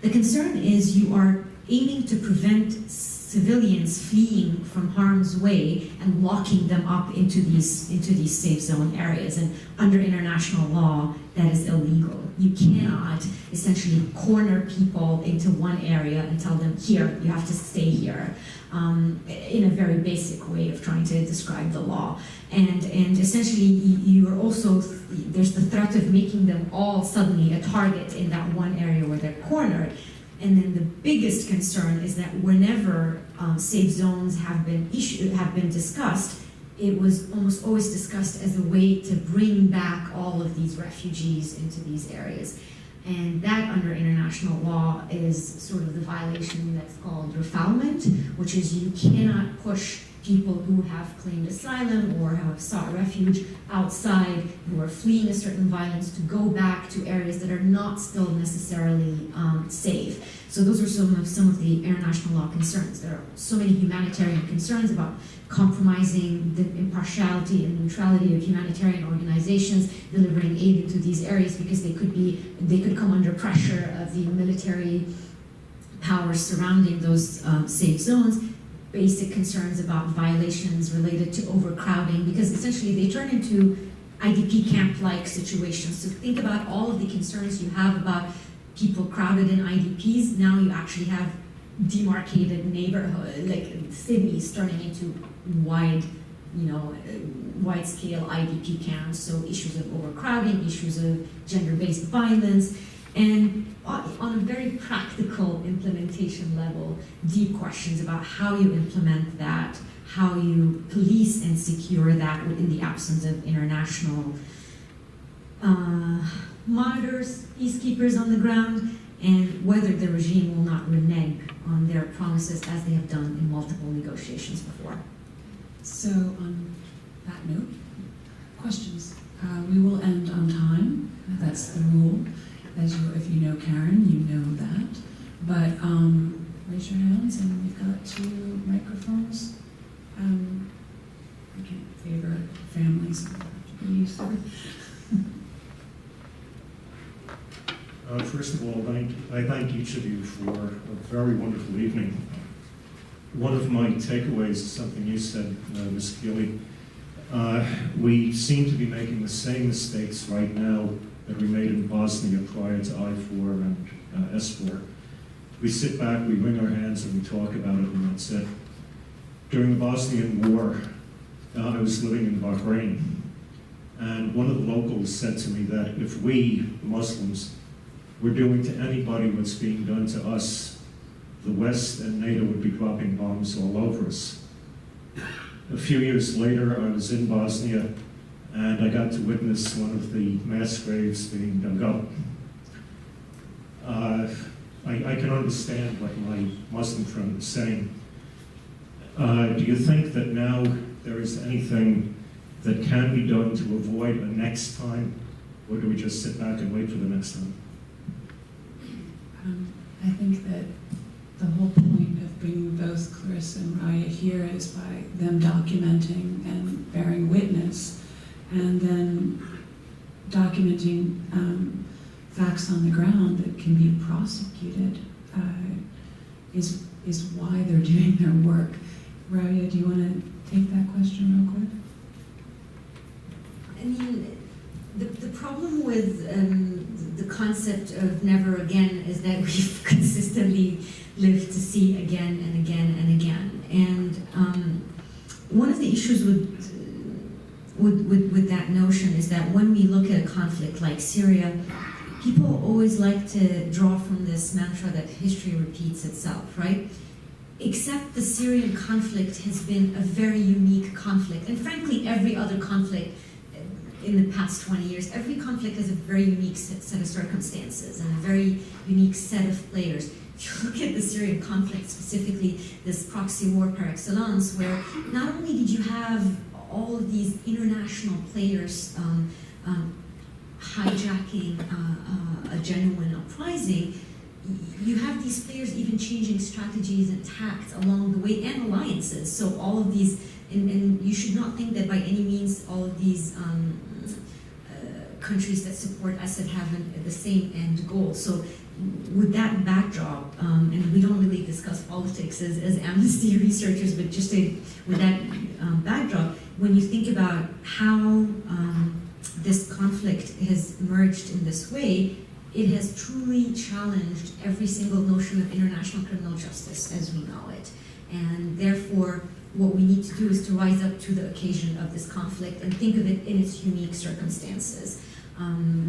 The concern is you are aiming to prevent civilians fleeing from harm's way and locking them up into these safe zone areas. And under international law, that is illegal. You cannot essentially corner people into one area and tell them, here, you have to stay here, in a very basic way of trying to describe the law. And essentially, you are also, there's the threat of making them all suddenly a target in that one area where they're cornered. And then the biggest concern is that whenever safe zones have been discussed, it was almost always discussed as a way to bring back all of these refugees into these areas. And that, under international law, is sort of the violation that's called refoulement, which is you cannot push people who have claimed asylum or have sought refuge outside, who are fleeing a certain violence, to go back to areas that are not still necessarily safe. So those are some of the international law concerns. There are so many humanitarian concerns about compromising the impartiality and neutrality of humanitarian organizations delivering aid into these areas, because they could come under pressure of the military powers surrounding those safe zones. Basic concerns about violations related to overcrowding, because essentially they turn into IDP camp-like situations. So think about all of the concerns you have about people crowded in IDPs. Now you actually have demarcated neighborhood, like cities turning into wide-scale IDP camps. So issues of overcrowding, issues of gender-based violence, and on a very practical implementation level, deep questions about how you implement that, how you police and secure that in the absence of international monitors, peacekeepers on the ground, and whether the regime will not renege on their promises as they have done in multiple negotiations before. So on that note, questions. We will end on time. That's the rule. If you know Karen, you know that. But raise your hands, and we've got 2 microphones. I can't favor families. First of all, I thank each of you for a very wonderful evening. One of my takeaways is something you said, Ms. Kealy. We seem to be making the same mistakes right now that we made in Bosnia prior to I-4 and S-4. We sit back, we wring our hands, and we talk about it, and that's it. During the Bosnian War, I was living in Bahrain, and one of the locals said to me that if we, Muslims, were doing to anybody what's being done to us, the West and NATO would be dropping bombs all over us. A few years later, I was in Bosnia, and I got to witness one of the mass graves being dug up. I can understand what my Muslim friend was saying. Do you think that now there is anything that can be done to avoid a next time, or do we just sit back and wait for the next time? I think that the whole point of bringing both Clarissa and Rawya here is by them documenting and bearing witness, and then documenting facts on the ground that can be prosecuted is why they're doing their work. Rawya, do you want to take that question real quick? I mean, the problem with the concept of never again is that we've consistently lived to see again and again and again. And one of the issues with that notion is that when we look at a conflict like Syria, people always like to draw from this mantra that history repeats itself, right? Except the Syrian conflict has been a very unique conflict. And frankly, every other conflict in the past 20 years, every conflict has a very unique set of circumstances and a very unique set of players. If you look at the Syrian conflict specifically, this proxy war par excellence, where not only did you have all of these international players hijacking a genuine uprising, you have these players even changing strategies and tactics along the way, and alliances. So all of these, and you should not think that by any means all of these countries that support Assad have the same end goal. So with that backdrop, and we don't really discuss politics as Amnesty researchers, but just with that backdrop, when you think about how this conflict has emerged in this way, it has truly challenged every single notion of international criminal justice as we know it. And therefore, what we need to do is to rise up to the occasion of this conflict and think of it in its unique circumstances.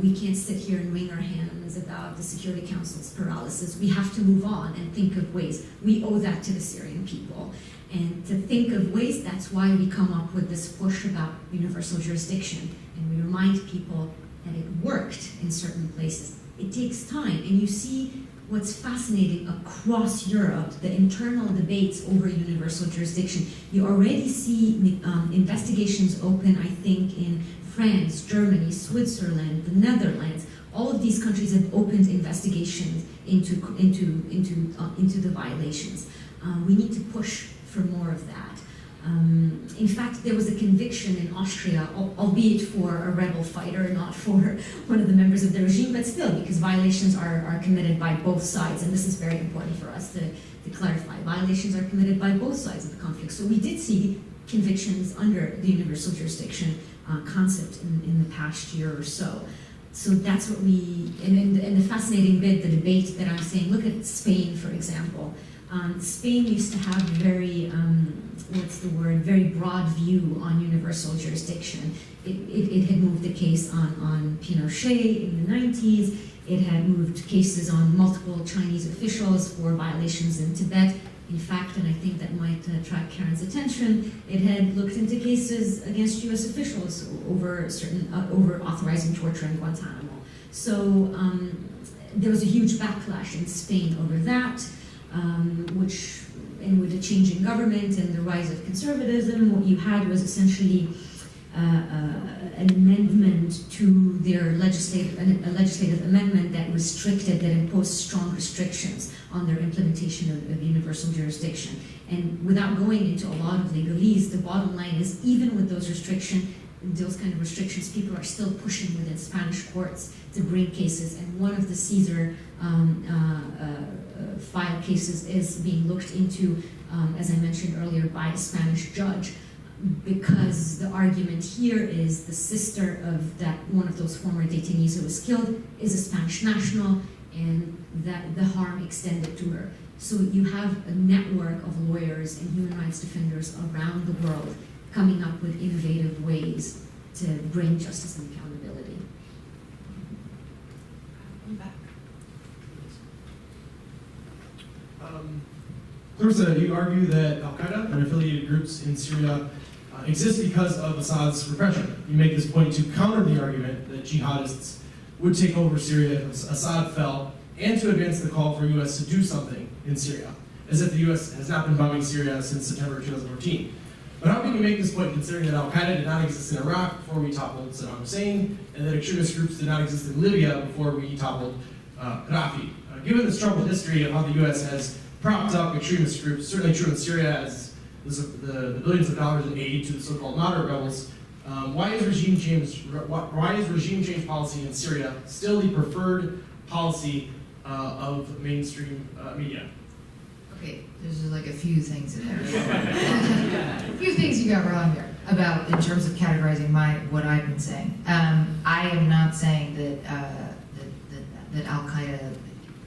We can't sit here and wring our hands about the Security Council's paralysis. We have to move on and think of ways. We owe that to the Syrian people. And to think of ways, that's why we come up with this push about universal jurisdiction. And we remind people that it worked in certain places. It takes time, and you see what's fascinating across Europe, the internal debates over universal jurisdiction. You already see investigations open, I think, in France, Germany, Switzerland, the Netherlands. All of these countries have opened investigations into the violations. We need to push for more of that. In fact, there was a conviction in Austria, albeit for a rebel fighter, not for one of the members of the regime, but still, because violations are committed by both sides, and this is very important for us to clarify. Violations are committed by both sides of the conflict. So we did see convictions under the universal jurisdiction concept in the past year or so. So that's what we, and the fascinating bit, the debate that I'm saying, look at Spain, for example. Spain used to have very, very broad view on universal jurisdiction. It had moved the case on Pinochet in the 90s. It had moved cases on multiple Chinese officials for violations in Tibet. In fact, and I think that might attract Karen's attention, it had looked into cases against U.S. officials over over authorizing torture in Guantanamo. So there was a huge backlash in Spain over that. And with the change in government and the rise of conservatism, what you had was essentially an amendment to their legislative amendment that imposed strong restrictions on their implementation of universal jurisdiction. And without going into a lot of legalese, the bottom line is, even with those kind of restrictions, people are still pushing within Spanish courts to bring cases. And one of the Caesar file cases is being looked into, as I mentioned earlier, by a Spanish judge, because the argument here is the sister of that one of those former detainees who was killed is a Spanish national, and that the harm extended to her. So you have a network of lawyers and human rights defenders around the world coming up with innovative ways to bring justice and accountability. Clarissa, you argue that Al-Qaeda and affiliated groups in Syria exist because of Assad's repression. You make this point to counter the argument that jihadists would take over Syria if Assad fell, and to advance the call for the U.S. to do something in Syria, as if the U.S. has not been bombing Syria since September 2014. But how can you make this point considering that Al-Qaeda did not exist in Iraq before we toppled Saddam Hussein, and that extremist groups did not exist in Libya before we toppled Gaddafi? Given this troubled history of how the U.S. has propped up extremist groups, certainly true in Syria as the billions of dollars in aid to the so-called moderate rebels, why is regime change policy in Syria still the preferred policy of mainstream media? Okay, there's like a few things in there. A few things you got wrong there about in terms of categorizing what I've been saying. I am not saying that Al Qaeda,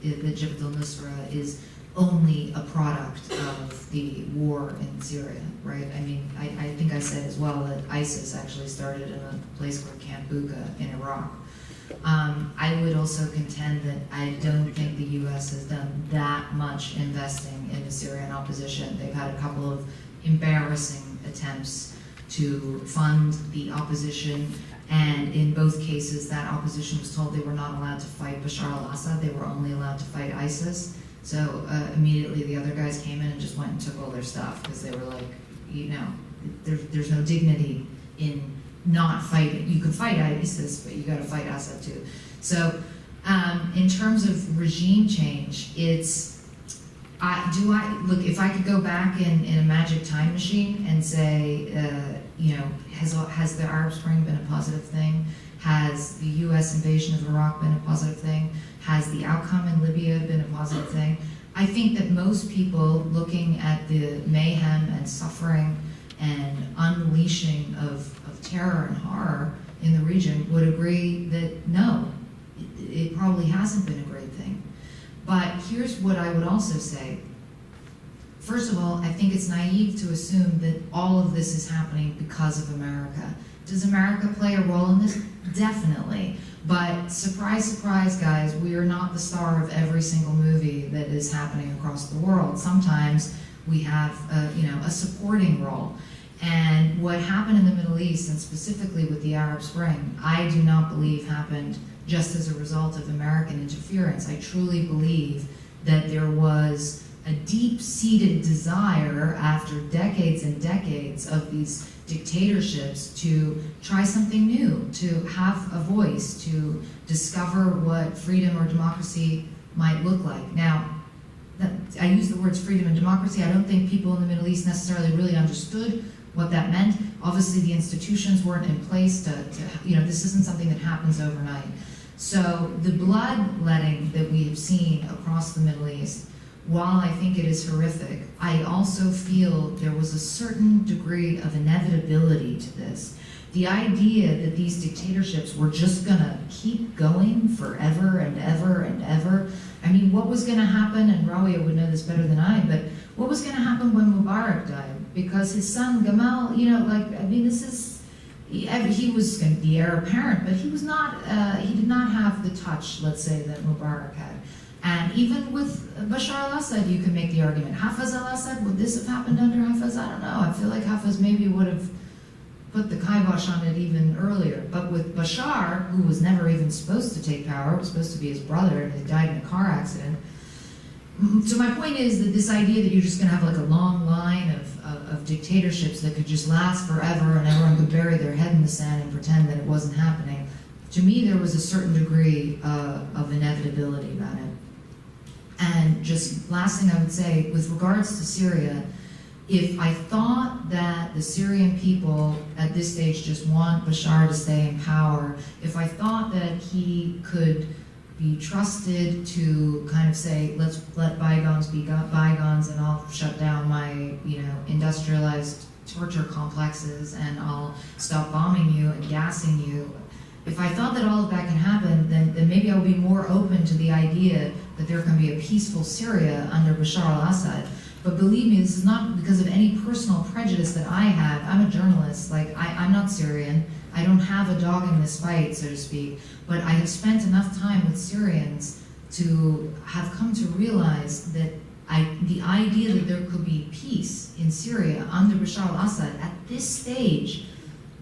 that Jabhat al-Nusra is only a product of the war in Syria, right? I mean, I think I said as well that ISIS actually started in a place called Camp Bucca in Iraq. I would also contend that I don't think the U.S. has done that much investing in the Syrian opposition. They've had a couple of embarrassing attempts to fund the opposition, and in both cases, that opposition was told they were not allowed to fight Bashar al-Assad, they were only allowed to fight ISIS. So immediately the other guys came in and just went and took all their stuff because they were like, you know, there's no dignity in not fighting. You can fight ISIS, but you got to fight Assad too. So in terms of regime change, look, if I could go back in a magic time machine and say, you know, has the Arab Spring been a positive thing? Has the U.S. invasion of Iraq been a positive thing? Has the outcome in Libya been a positive thing? I think that most people looking at the mayhem and suffering and unleashing of terror and horror in the region would agree that no, it probably hasn't been a great thing. But here's what I would also say. First of all, I think it's naive to assume that all of this is happening because of America. Does America play a role in this? Definitely. But surprise, surprise, guys, we are not the star of every single movie that is happening across the world. Sometimes we have a supporting role. And what happened in the Middle East, and specifically with the Arab Spring, I do not believe happened just as a result of American interference. I truly believe that there was a deep-seated desire after decades and decades of these dictatorships to try something new, to have a voice, to discover what freedom or democracy might look like. Now, I use the words freedom and democracy. I don't think people in the Middle East necessarily really understood what that meant. Obviously, the institutions weren't in place to this isn't something that happens overnight. So the bloodletting that we have seen across the Middle East, while I think it is horrific, I also feel there was a certain degree of inevitability to this. The idea that these dictatorships were just gonna keep going forever and ever and ever. I mean, what was gonna happen, and Rawya would know this better than I, but what was gonna happen when Mubarak died? Because his son Gamal, he was going to be heir apparent, but he was not. He did not have the touch, let's say, that Mubarak had. And even with Bashar al-Assad, you can make the argument: Hafez al-Assad, would this have happened under Hafez? I don't know. I feel like Hafez maybe would have put the kibosh on it even earlier. But with Bashar, who was never even supposed to take power, was supposed to be his brother, and he died in a car accident. So my point is that this idea that you're just going to have like a long line of dictatorships that could just last forever and everyone could bury their head in the sand and pretend that it wasn't happening, to me there was a certain degree of inevitability about it. And just last thing I would say, with regards to Syria, if I thought that the Syrian people at this stage just want Bashar to stay in power, if I thought that he could be trusted to kind of say, let's let bygones be bygones, and I'll shut down my, industrialized torture complexes, and I'll stop bombing you and gassing you. If I thought that all of that can happen, then maybe I would be more open to the idea that there can be a peaceful Syria under Bashar al-Assad. But believe me, this is not because of any personal prejudice that I have. I'm a journalist. Like, I'm not Syrian. I don't have a dog in this fight, so to speak. But I have spent enough time with Syrians to have come to realize that the idea that there could be peace in Syria under Bashar al-Assad at this stage,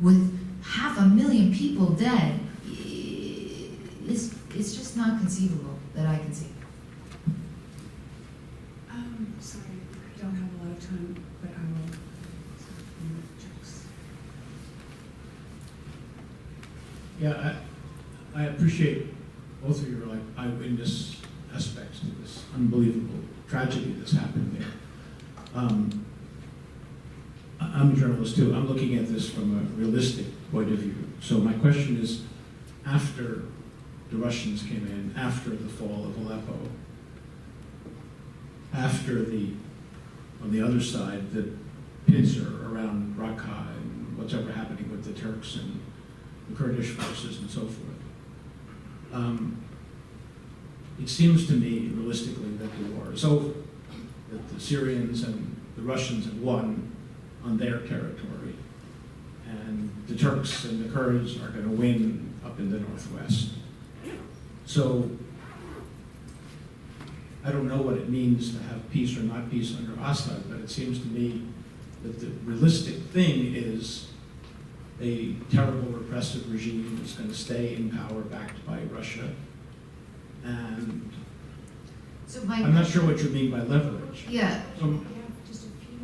with 500,000 people dead, it's just not conceivable that I can see. Sorry, I don't have a lot of time, but I will. Yeah, I appreciate both of your eyewitness aspects to this unbelievable tragedy that's happened there. I'm a journalist too. I'm looking at this from a realistic point of view. So my question is, after the Russians came in, after the fall of Aleppo, after on the other side, the pincer around Raqqa and what's ever happening with the Turks and the Kurdish forces and so forth. It seems to me, realistically, that the war is over, that the Syrians and the Russians have won on their territory, and the Turks and the Kurds are going to win up in the northwest. So I don't know what it means to have peace or not peace under Assad, but it seems to me that the realistic thing is a terrible repressive regime that's going to stay in power backed by Russia. And So I'm not sure what you mean by leverage. Yeah.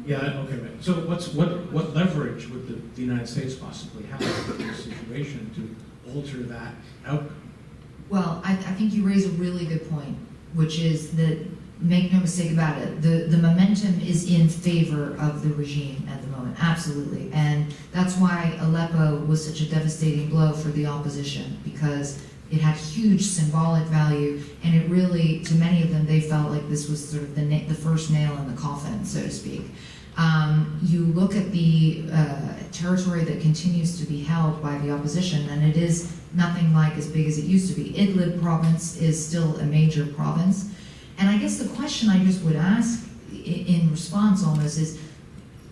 Yeah, okay, right. So what leverage would the United States possibly have in this situation to alter that outcome? Well, I think you raise a really good point, which is that, make no mistake about it, the momentum is in favor of the regime at the moment, absolutely. And that's why Aleppo was such a devastating blow for the opposition, because it had huge symbolic value, and it really, to many of them, they felt like this was sort of the first nail in the coffin, so to speak. You look at the territory that continues to be held by the opposition, and it is nothing like as big as it used to be. Idlib province is still a major province. And I guess the question I just would ask in response almost is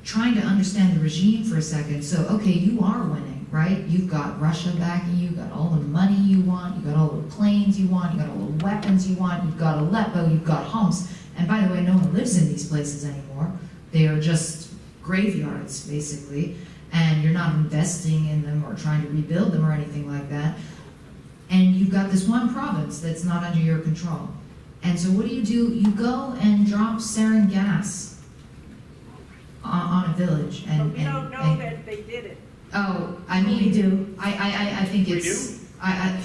trying to understand the regime for a second. So, okay, you are winning, right? You've got Russia backing you, you've got all the money you want, you've got all the planes you want, you've got all the weapons you want, you've got Aleppo, you've got Homs. And by the way, no one lives in these places anymore. They are just graveyards, basically. And you're not investing in them or trying to rebuild them or anything like that. And you've got this one province that's not under your control. And so what do? You go and drop sarin gas on a village. And, but we don't know that they did it. Oh, I mean, We do. I think it's... I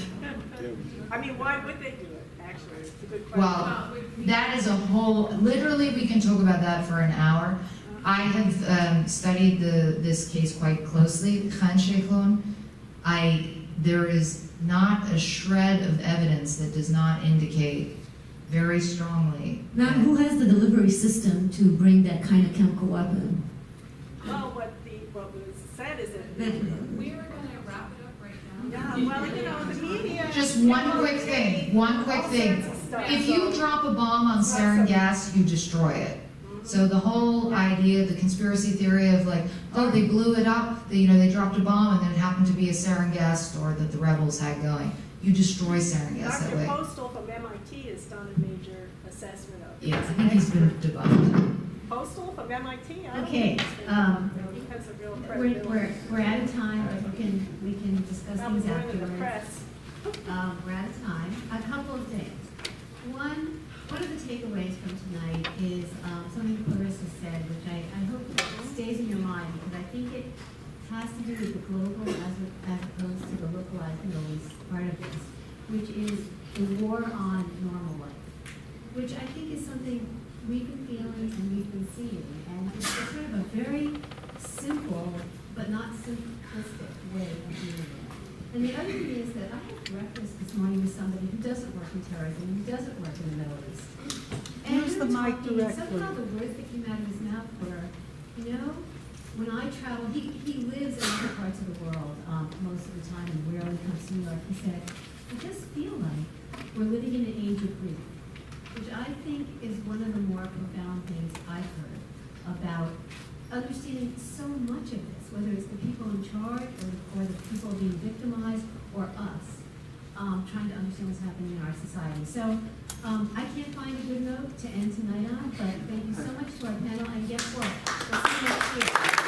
mean, why would they do it, actually? It's a good question. Well, that is a whole... Literally, we can talk about that for an hour. I have studied this case quite closely. Khan Sheikhun, there is not a shred of evidence that does not indicate very strongly. Now, who has the delivery system to bring that kind of chemical weapon? Well, what was said is that We are going to wrap it up right now. yeah, well, you know, the media. Just one quick thing. If you drop a bomb on sarin gas, you destroy it. So the whole idea, the conspiracy theory of like, oh, they blew it up, they dropped a bomb, and then it happened to be a sarin gas store that the rebels had going. You destroy sarin gas that way. Dr. Postal from MIT has done a major assessment of it. Yeah, I think he's been debunked. Postal from MIT? I don't Okay, think it's been- he has a real credibility. we're out of time, but we can discuss That was things written in the afterwards. press. We're out of time. A couple of things. One of the takeaways from tonight is something Clarissa said, which I hope stays in your mind, because I think it has to do with the global as opposed to the localized Middle East part of this, which is the war on normal life, which I think is something we've been feeling and we've been seeing. And it's sort of a very simple, but not simplistic way of doing it. And the other thing is that I had breakfast this morning with somebody who doesn't work in terrorism, who doesn't work in the Middle East. And Use we the were mic talking, and directly. somehow the words that came out of his mouth were, when I travel, he lives in other parts of the world most of the time and rarely comes to New York. He said, I just feel like we're living in an age of grief. which I think is one of the more profound things I've heard about understanding so much of this, whether it's the people in charge or the people being victimized or us, trying to understand what's happening in our society. So I can't find a good note to end tonight on, but thank you so much to our panel, and guess what? We'll see you next year.